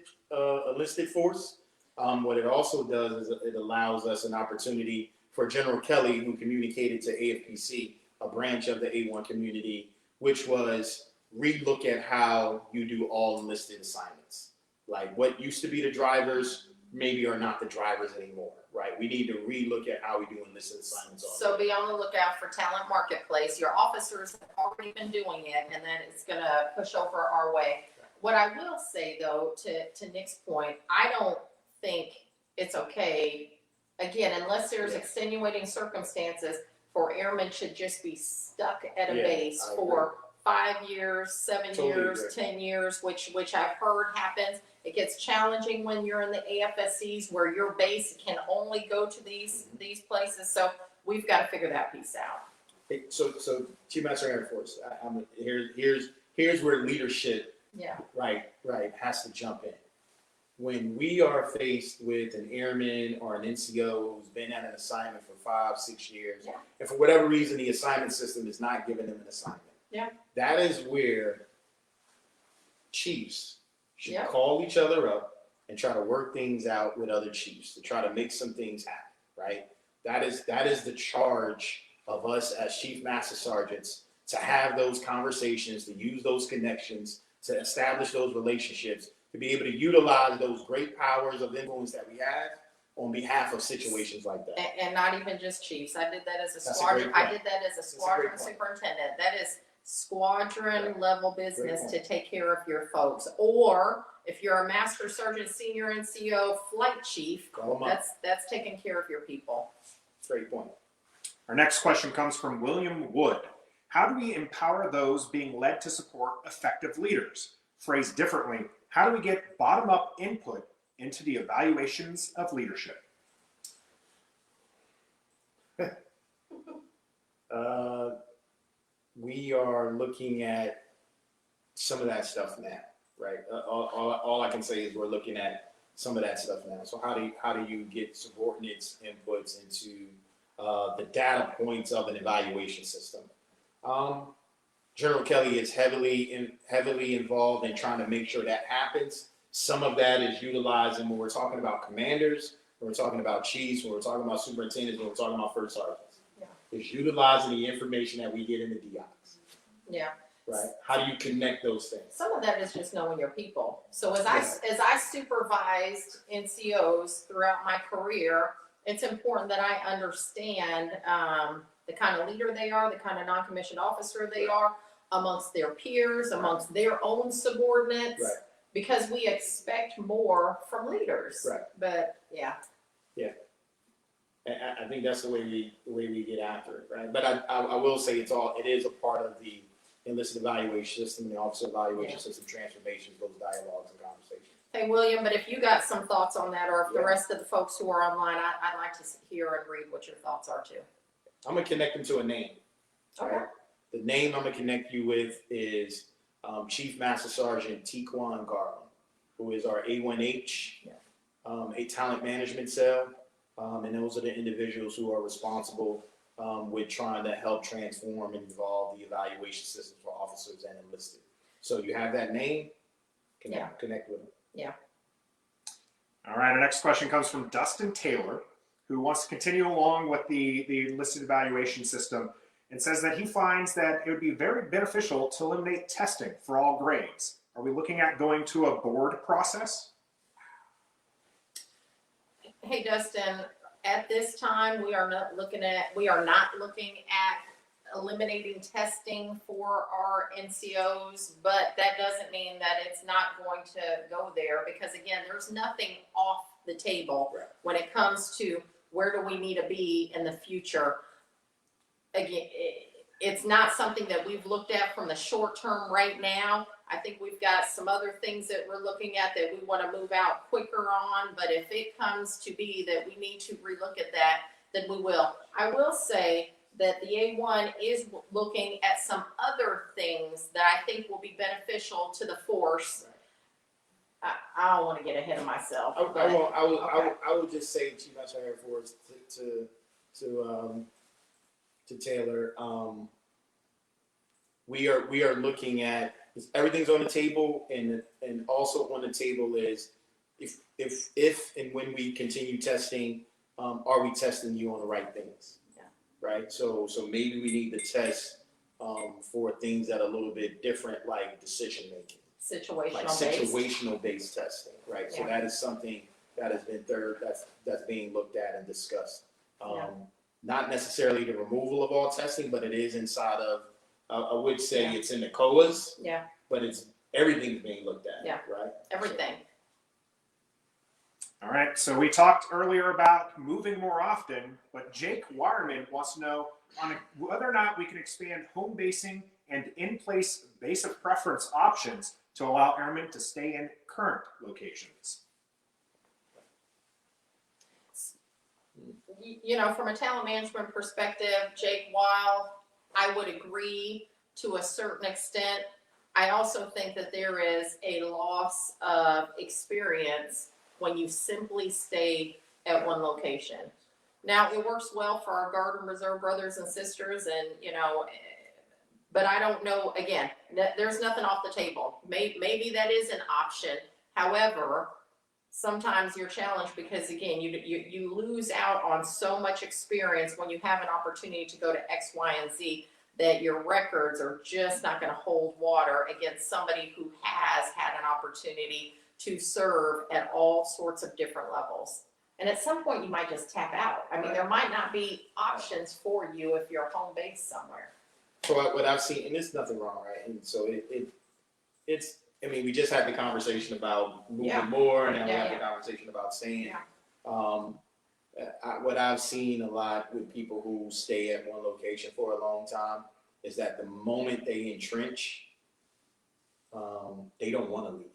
force. What it also does is it allows us an opportunity for General Kelly, who communicated to AFPC, a branch of the A1 community, which was relook at how you do all enlisted assignments. Like what used to be the drivers maybe are not the drivers anymore, right? We need to relook at how we do enlisted assignments. So be on the lookout for Talent Marketplace. Your officers have already been doing it, and then it's going to push over our way. What I will say, though, to Nick's point, I don't think it's okay, again, unless there's extenuating circumstances, for airmen should just be stuck at a base for 5 years, 7 years, 10 years, which I've heard happens. It gets challenging when you're in the AFSCs where your base can only go to these places. So we've got to figure that piece out. Hey, so Chief Master Air Force, here's where leadership, right, has to jump in. When we are faced with an airman or an NCO who's been at an assignment for 5, 6 years, and for whatever reason the assignment system is not giving them an assignment, that is where chiefs should call each other up and try to work things out with other chiefs to try to make some things happen, right? That is the charge of us as Chief Master Sergeants, to have those conversations, to use those connections, to establish those relationships, to be able to utilize those great powers of influence that we have on behalf of situations like that. And not even just chiefs. I did that as a squadron. I did that as a squadron superintendent. That is squadron level business to take care of your folks. Or if you're a master sergeant, senior NCO, flight chief, that's taking care of your people. Great point. Our next question comes from William Wood. How do we empower those being led to support effective leaders? Phrased differently, how do we get bottom-up input into the evaluations of leadership? We are looking at some of that stuff now, right? All I can say is we're looking at some of that stuff now. So how do you get subordinates' inputs into the data points of an evaluation system? General Kelly is heavily involved in trying to make sure that happens. Some of that is utilizing when we're talking about commanders, when we're talking about chiefs, when we're talking about superintendents, when we're talking about first sergeants. It's utilizing the information that we get in the DIs. Right? How do you connect those things? Some of that is just knowing your people. So as I supervised NCOs throughout my career, it's important that I understand the kind of leader they are, the kind of non-commissioned officer they are, amongst their peers, amongst their own subordinates, because we expect more from leaders. But I think that's the way we get after it, right? But I will say it is a part of the enlisted evaluation system, the officer evaluation system transformations, those dialogues and conversations. Hey, William, but if you got some thoughts on that, or if the rest of the folks who are online, I'd like to hear and read what your thoughts are too. I'm gonna connect them to a name. Okay. The name I'm gonna connect you with is Chief Master Sergeant Tequan Garland, who is our A1H, a talent management cell. And those are the individuals who are responsible with trying to help transform and evolve the evaluation system for officers and enlisted. So you have that name, connect with them. All right, our next question comes from Dustin Taylor, who wants to continue along with the enlisted evaluation system and says that he finds that it would be very beneficial to eliminate testing for all grades. Are we looking at going to a board process? Hey, Dustin, at this time, we are not looking at eliminating testing for our NCOs, but that doesn't mean that it's not going to go there, because again, there's nothing off the table when it comes to where do we need to be in the future. Again, it's not something that we've looked at from the short term right now. I think we've got some other things that we're looking at that we want to move out quicker on, but if it comes to be that we need to relook at that, then we will. I will say that the A1 is looking at some other things that I think will be beneficial to the force. I don't want to get ahead of myself. I will just say, Chief Master Air Force, to Taylor, we are looking at everything's on the table, and also on the table is if and when we continue testing, are we testing you on the right things? Yeah. Right. So maybe we need to test for things that are a little bit different, like decision making, like situational based testing. Right. Yeah. So that is something that has been that's being looked at and discussed. Not necessarily the removal of all testing, but it is inside of. I would say it's in the COAs. Yeah. But everything's being looked at. Yeah. Right. Everything. All right, so we talked earlier about moving more often, but Jake Wireman wants to know whether or not we can expand home basing and in-place base of preference options to allow airmen to stay in current locations. You know, from a talent management perspective, Jake, while I would agree to a certain extent, I also think that there is a loss of experience when you simply stay at one location. Now, it works well for our Guard and Reserve brothers and sisters, and but I don't know, again, there's nothing off the table. Maybe that is an option. However, sometimes you're challenged because, again, you lose out on so much experience when you have an opportunity to go to X, Y, and Z, that your records are just not going to hold water against somebody who has had an opportunity to serve at all sorts of different levels. And at some point you might just tap out. I mean, there might not be options for you if you're home based somewhere. So what I've seen, and there's nothing wrong, right? And so it's, I mean, we just had the conversation about moving more, and now we have the conversation about staying. What I've seen a lot with people who stay at one location for a long time is that the moment they entrench, they don't want to leave.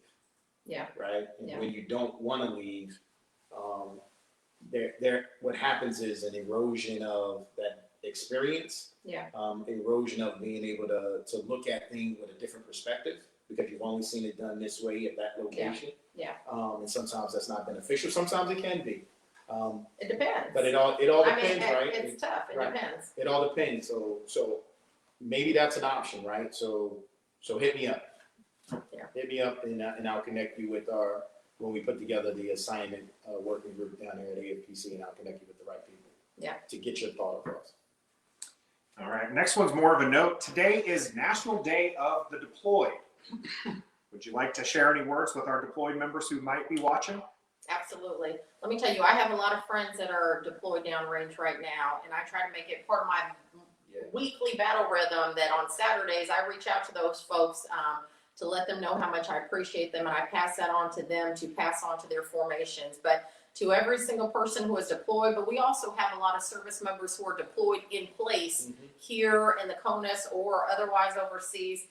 Yeah. Right. And when you don't want to leave, what happens is an erosion of that experience. Yeah. Erosion of being able to look at things with a different perspective, because you've only seen it done this way at that location. Yeah. And sometimes that's not beneficial. Sometimes it can be. It depends. But it all depends, right? It's tough. It depends. It all depends. So maybe that's an option, right? So hit me up. Yeah. Hit me up, and I'll connect you with when we put together the assignment working group down there at AFPC, and I'll connect you with the right people. Yeah. To get your thought across. All right, next one's more of a note. Today is National Day of the Deployed. Would you like to share any words with our deployed members who might be watching? Absolutely. Let me tell you, I have a lot of friends that are deployed downrange right now, and I try to make it part of my weekly battle rhythm that on Saturdays I reach out to those folks to let them know how much I appreciate them, and I pass that on to them to pass on to their formations. But to every single person who is deployed, but we also have a lot of service members who are deployed in place here in the CONUS or otherwise overseas.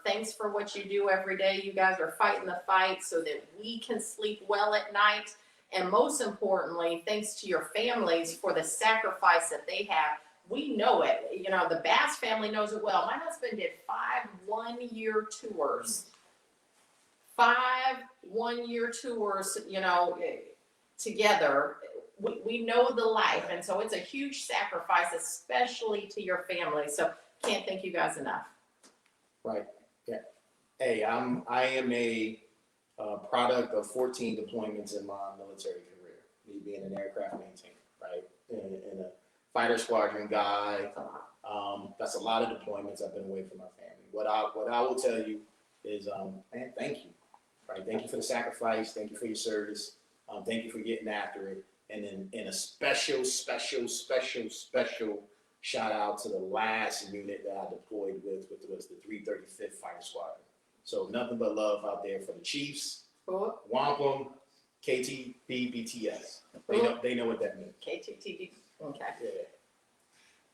Thanks for what you do every day. You guys are fighting the fight so that we can sleep well at night. And most importantly, thanks to your families for the sacrifice that they have. We know it. You know, the Bass family knows it well. My husband did 5 one-year tours. 5 one-year tours, together. We know the life. And so it's a huge sacrifice, especially to your family. So can't thank you guys enough. Right. Yeah. Hey, I am a product of 14 deployments in my military career. Me being an aircraft maintainer, right, and a fighter squadron guy. That's a lot of deployments. I've been away from my family. What I will tell you is, man, thank you. Right. Thank you for the sacrifice. Thank you for your service. Thank you for getting after it. And then in a special shout out to the last unit that I deployed with was the 335th Fighter Squadron. So nothing but love out there for the Chiefs, Wampum, KTB, BTS. They know what that means. KTTB. Okay. Yeah.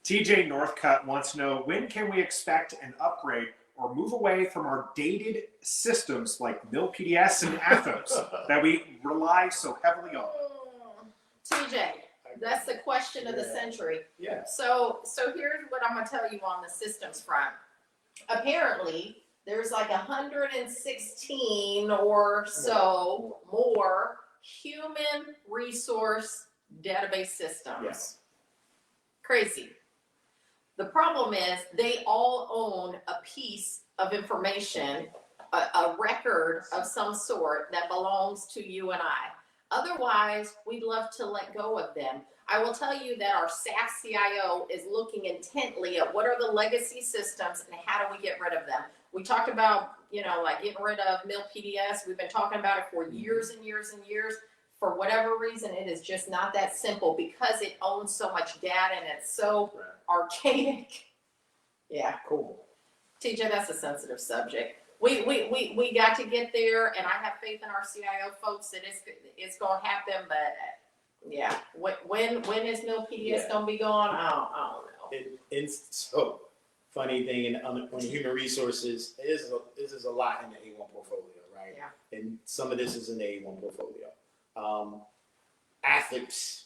TJ Northcutt wants to know, when can we expect an upgrade or move away from our dated systems like MilPDS and Athos that we rely so heavily on? TJ. That's the question of the century. Yeah. So here's what I'm going to tell you on the systems front. Apparently, there's like 116 or so more human resource database systems. Yes. Crazy. The problem is they all own a piece of information, a record of some sort that belongs to you and I. Otherwise, we'd love to let go of them. I will tell you that our SAF CIO is looking intently at what are the legacy systems and how do we get rid of them. We talked about, like getting rid of Mill PDS. We've been talking about it for years and years and years. For whatever reason, it is just not that simple because it owns so much data and it's so archaic. Yeah. Cool. TJ, that's a sensitive subject. We got to get there, and I have faith in our CIO folks that it's going to happen. But yeah, when is Mill PDS going to be gone? I don't know. So funny thing on human resources is a lot in the A1 portfolio, right? Yeah. And some of this is in the A1 portfolio. AFIPS,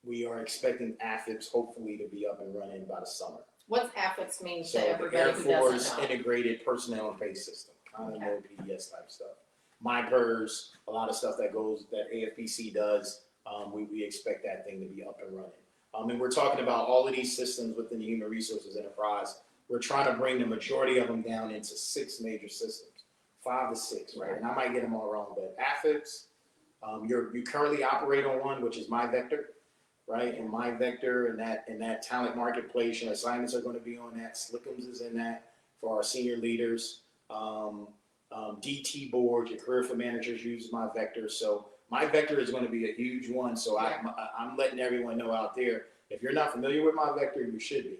we are expecting AFIPS hopefully to be up and running by the summer. What's AFIPS mean So to the everybody Air who Force doesn't know? Integrated Personnel and Pay System, kind of no PDS type stuff. MyPERS, a lot of stuff that AFPC does, we expect that thing to be up and running. And we're talking about all of these systems within the human resources enterprise. We're trying to bring the majority of them down into 6 major systems, 5 to 6, right? And I might get them all wrong, but AFIPS, you currently operate on one, which is MyVector, right? And MyVector and that talent marketplace, your assignments are going to be on that. Slickums is in that for our senior leaders. DT board, your career for managers use MyVector. So MyVector is going to be a huge one. So I'm letting everyone know out there, if you're not familiar with MyVector, you should be.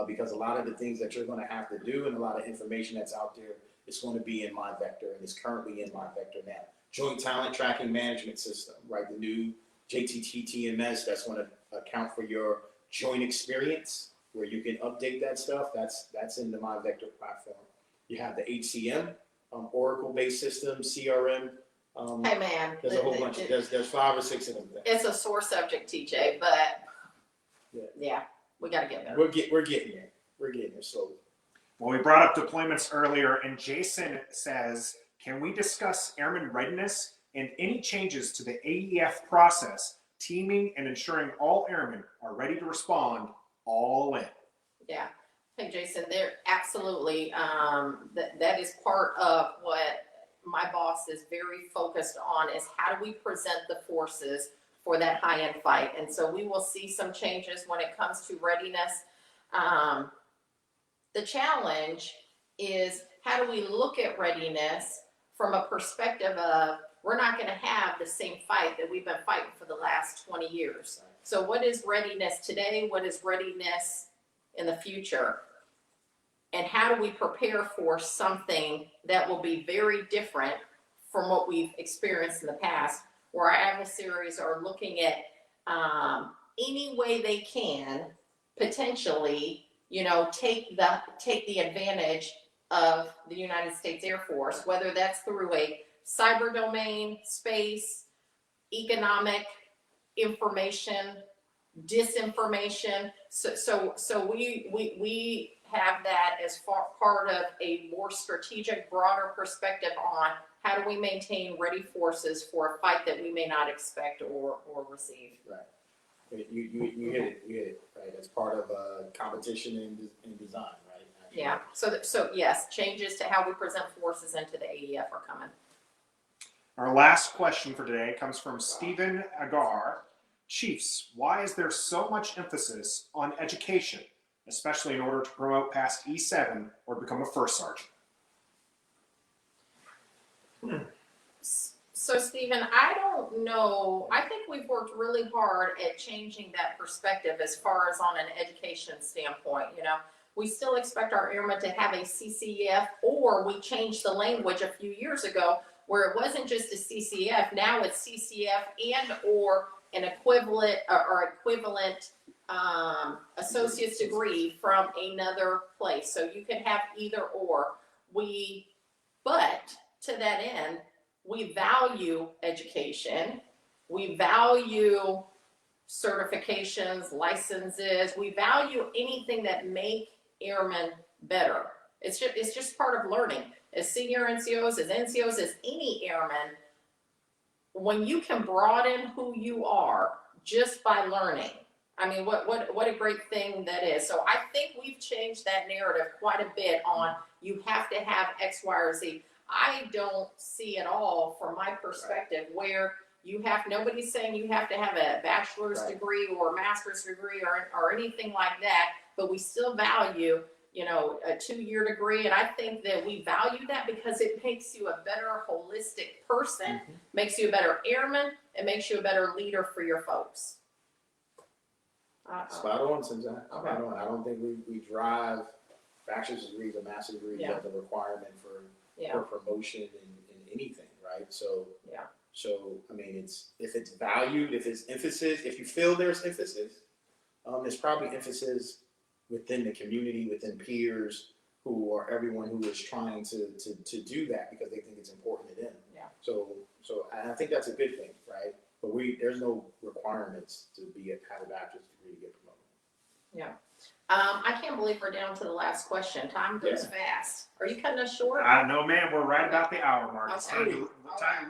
Because a lot of the things that you're going to have to do and a lot of information that's out there is going to be in MyVector and is currently in MyVector now. Joint Talent Tracking Management System, right? The new JTT TMS that's going to account for your joint experience, where you can update that stuff. That's in the MyVector platform. You have the HCM, Oracle-based system, CRM. Hey man, There's a whole bunch. There's 5 or 6 of them. It's a sore subject, TJ, but yeah, we got to get better. We're getting there. We're getting there slowly. Well, we brought up deployments earlier, and Jason says, can we discuss airman readiness and any changes to the AEF process, teaming and ensuring all airmen are ready to respond all in? Yeah. Hey, Jason, there absolutely. That is part of what my boss is very focused on is how do we present the forces for that high-end fight. And so we will see some changes when it comes to readiness. The challenge is how do we look at readiness from a perspective of we're not going to have the same fight that we've been fighting for the last 20 years. So what is readiness today? What is readiness in the future? And how do we prepare for something that will be very different from what we've experienced in the past, where our adversaries are looking at any way they can potentially, take the advantage of the United States Air Force, whether that's through a cyber domain, space, economic, information, disinformation. So we have that as part of a more strategic, broader perspective on how do we maintain ready forces for a fight that we may not expect or receive. Right. You hit it, right? That's part of competition and design, right? Yeah. So yes, changes to how we present forces into the AEF are coming. Our last question for today comes from Stephen Agar. Chiefs, why is there so much emphasis on education, especially in order to promote past E7 or become a first sergeant? So Stephen, I don't know. I think we've worked really hard at changing that perspective as far as on an education standpoint. We still expect our airmen to have a CCF, or we changed the language a few years ago where it wasn't just a CCF. Now it's CCF and or an equivalent associate's degree from another place. So you can have either or. But to that end, we value education. We value certifications, licenses. We value anything that make airmen better. It's just part of learning. As senior NCOs, as NCOs, as any airman, when you can broaden who you are just by learning, I mean, what a great thing that is. So I think we've changed that narrative quite a bit on you have to have X, Y, or Z. I don't see at all, from my perspective, where you have, nobody's saying you have to have a bachelor's degree or a master's degree or anything like that, but we still value, you know, a 2-year degree. And I think that we value that because it makes you a better holistic person, makes you a better airman, and makes you a better leader for your folks. Spot on, Susan. Okay. Spot on. I don't think we drive bachelor's degrees or master's degrees as a requirement for promotion in anything, right? So I mean, if it's valued, if it's emphasis, if you feel there's emphasis, there's probably emphasis within the community, within peers, who are everyone who is trying to do that because they think it's important to them. Yeah. So I think that's a good thing, right? But there's no requirements to have a bachelor's degree to get promoted. Yeah. I can't believe we're down to the last question. Time goes fast. Are you cutting us short? No, ma'am. We're right about the hour mark. It's time to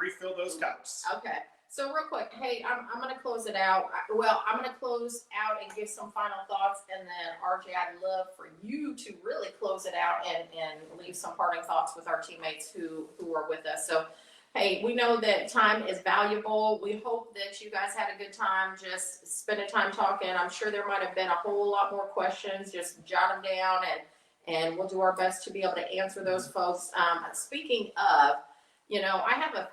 refill those cups. Okay. So real quick, hey, I'm going to close it out. Well, I'm going to close out and give some final thoughts, and then RJ, I'd love for you to really close it out and leave some parting thoughts with our teammates who are with us. So, hey, we know that time is valuable. We hope that you guys had a good time just spending time talking. I'm sure there might have been a whole lot more questions. Just jot them down, and we'll do our best to be able to answer those, folks. Speaking of, you know, I have a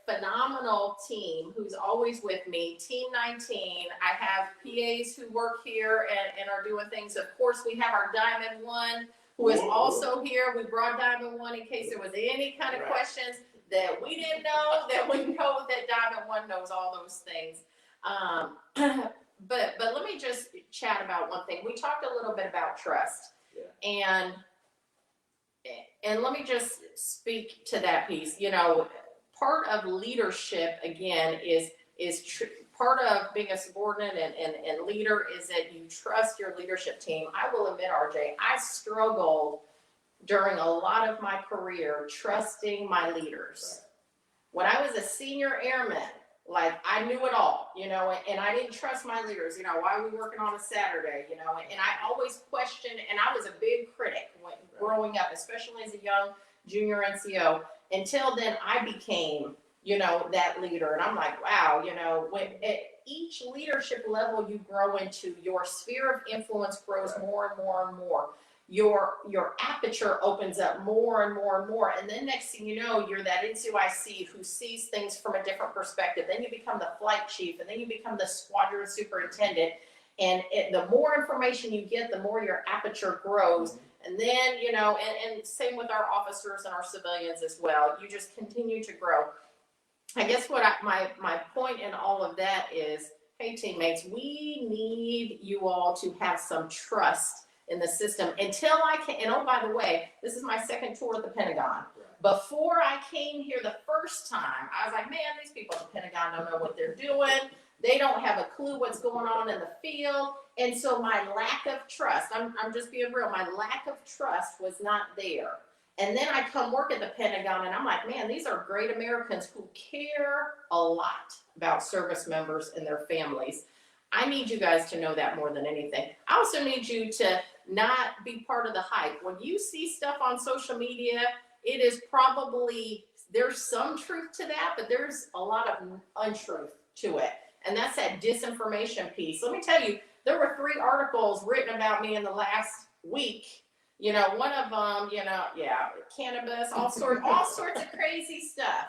phenomenal team who's always with me, Team 19. I have PAs who work here and are doing things. Of course, we have our Diamond One, who is also here. We brought Diamond One in case there was any kind of questions that we didn't know, that we know that Diamond One knows all those things. But let me just chat about one thing. We talked a little bit about trust. Yeah. And let me just speak to that piece. You know, part of leadership, again, is part of being a subordinate and leader is that you trust your leadership team. I will admit, RJ, I struggled during a lot of my career trusting my leaders. When I was a senior airman, like, I knew it all, you know, and I didn't trust my leaders. You know, why are we working on a Saturday, you know, and I always questioned, and I was a big critic growing up, especially as a young junior NCO. Until then, I became, you know, that leader. And I'm like, wow, you know, when at each leadership level you grow into, your sphere of influence grows more and more and more. Your aperture opens up more and more and more. And then next thing you know, you're that NCOIC who sees things from a different perspective. Then you become the flight chief, and then you become the squadron superintendent. And the more information you get, the more your aperture grows. And then, you know, and same with our officers and our civilians as well. You just continue to grow. I guess what my point in all of that is, hey, teammates, we need you all to have some trust in the system until I can. And oh, by the way, this is my second tour at the Pentagon. Before I came here the first time, I was like, man, these people at the Pentagon don't know what they're doing. They don't have a clue what's going on in the field. And so my lack of trust, I'm just being real, my lack of trust was not there. And then I come work at the Pentagon, and I'm like, man, these are great Americans who care a lot about service members and their families. I need you guys to know that more than anything. I also need you to not be part of the hype. When you see stuff on social media, it is probably, there's some truth to that, but there's a lot of untruth to it. And that's that disinformation piece. Let me tell you, there were 3 articles written about me in the last week. You know, one of them, you know, cannabis, all sorts of crazy stuff.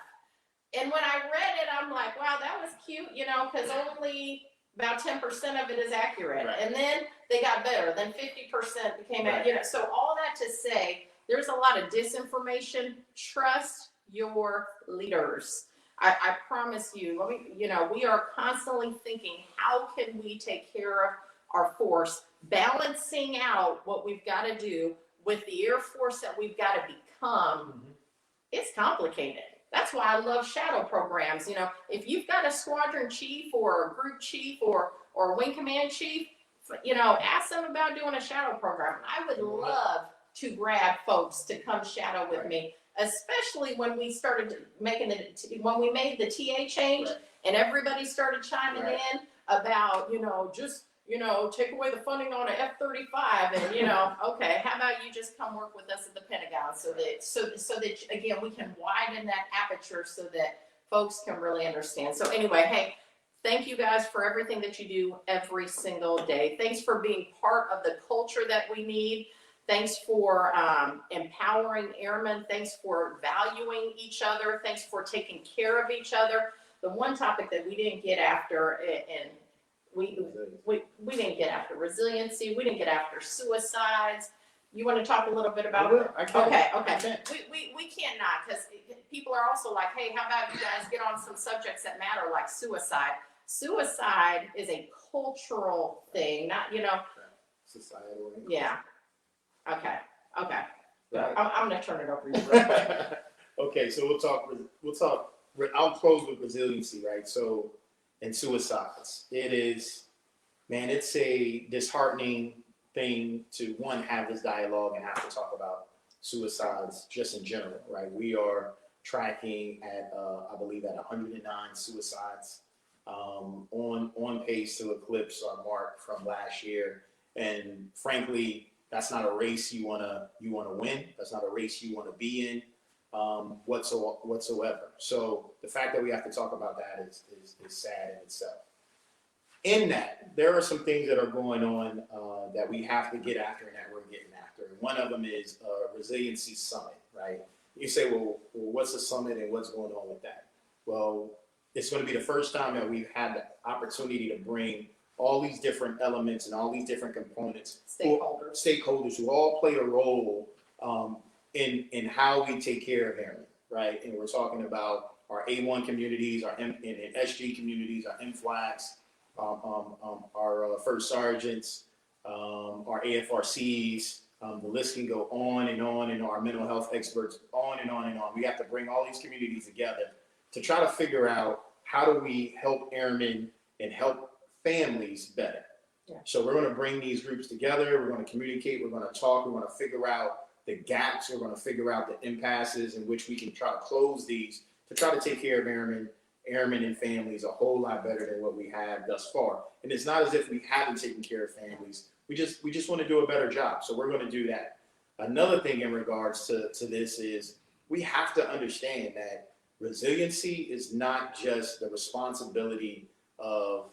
And when I read it, I'm like, wow, that was cute, you know, because only about 10% of it is accurate. And then they got better. Then 50% became, you know, so all that to say, there's a lot of disinformation. Trust your leaders. I promise you, you know, we are constantly thinking, how can we take care of our force, balancing out what we've got to do with the Air Force that we've got to become. It's complicated. That's why I love shadow programs. You know, if you've got a squadron chief or a group chief or a wing command chief, you know, ask them about doing a shadow program. I would love to grab folks to come shadow with me, especially when we started when we made the TA change and everybody started chiming in about, you know, just, take away the funding on an F-35 and, okay, how about you just come work with us at the Pentagon so that, again, we can widen that aperture so that folks can really understand. So anyway, hey, thank you guys for everything that you do every single day. Thanks for being part of the culture that we need. Thanks for empowering airmen. Thanks for valuing each other. Thanks for taking care of each other. The one topic that we didn't get after, and we didn't get after resiliency. We didn't get after suicides. You want to talk a little bit about it? I can. Okay. We can't not, because people are also like, hey, how about you guys get on some subjects that matter, like suicide. Suicide is a cultural thing, not, Societal. yeah. Okay. Right. I'm going to turn it over to you real quick. Okay, so we'll talk. I'll close with resiliency, right? So, and suicides. It's a disheartening thing to have this dialogue and have to talk about suicides just in general, right? We are tracking at, I believe, at 109 suicides, on pace to eclipse our mark from last year. And frankly, that's not a race you wanna win. That's not a race you wanna be in, whatsoever. So the fact that we have to talk about that is sad in itself. In that, there are some things that are going on that we have to get after and that we're getting after. And one of them is a resiliency summit, right? You say, well, what's a summit and what's going on with that? Well, it's going to be the first time that we've had the opportunity to bring all these different elements and all these different components, stakeholders who all play a role in how we take care of airmen, right? And we're talking about our A1 communities, our SG communities, our MFLACs, our first sergeants, our AFRCs, the list can go on, and our mental health experts, on and on and on. We have to bring all these communities together to try to figure out how do we help airmen and help families better. Yeah. So we're going to bring these groups together. We're going to communicate. We're going to talk. We're going to figure out the gaps. We're going to figure out the impasses in which we can try to close these to try to take care of airmen and families a whole lot better than what we have thus far. And it's not as if we haven't taken care of families. We just want to do a better job. So we're going to do that. Another thing in regards to this is we have to understand that resiliency is not just the responsibility of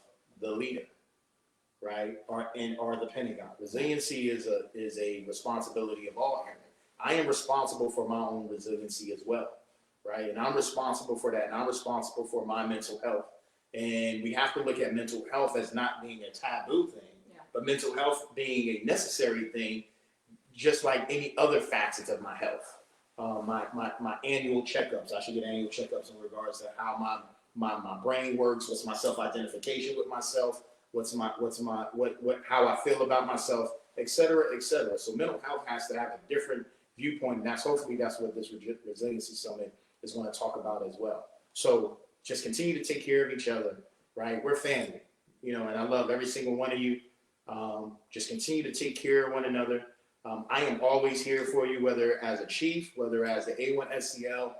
the leader, right? Or the Pentagon. Resiliency is a responsibility of all airmen. I am responsible for my own resiliency as well, right? And I'm responsible for that, and I'm responsible for my mental health. And we have to look at mental health as not being a taboo thing, but mental health being a necessary thing, just like any other facets of my health. My annual checkups. I should get annual checkups in regards to how my brain works, what's my self-identification with myself, how I feel about myself, et cetera, et cetera. So mental health has to have a different viewpoint, and hopefully that's what this resiliency summit is going to talk about as well. So just continue to take care of each other, right? We're family, and I love every single one of you. Just continue to take care of one another. I am always here for you, whether as a chief, whether as the A1 SCL,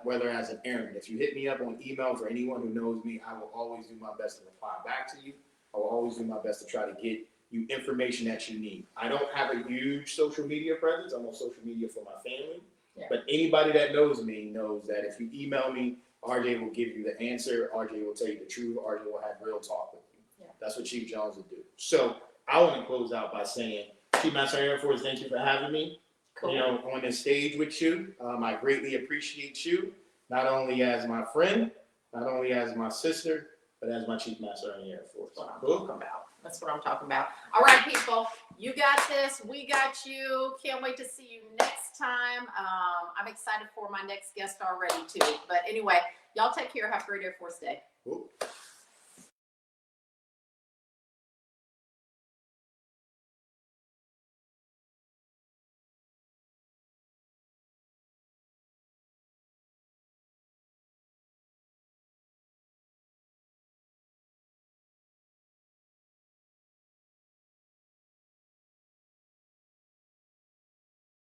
whether as an airman. If you hit me up on email, for anyone who knows me, I will always do my best to reply back to you. I will always do my best to try to get you information that you need. I don't have a huge social media presence. I'm on social media for my family. Yeah. But anybody that knows me knows that if you email me, RJ will give you the answer. RJ will tell you the truth. RJ will have real talk with you. Yeah. That's what Chief Jones would do. So I want to close out by saying, Chief Master Air Force, thank you for having me. Cool. On this stage with you. I greatly appreciate you, not only as my friend, not only as my sister, but as my Chief Master in the Air Force. That's what I'm talking about. All right, people, you got this. We got you. Can't wait to see you next time. I'm excited for my next guest already, too. But anyway, y'all take care. Have a great Air Force Day. Cool.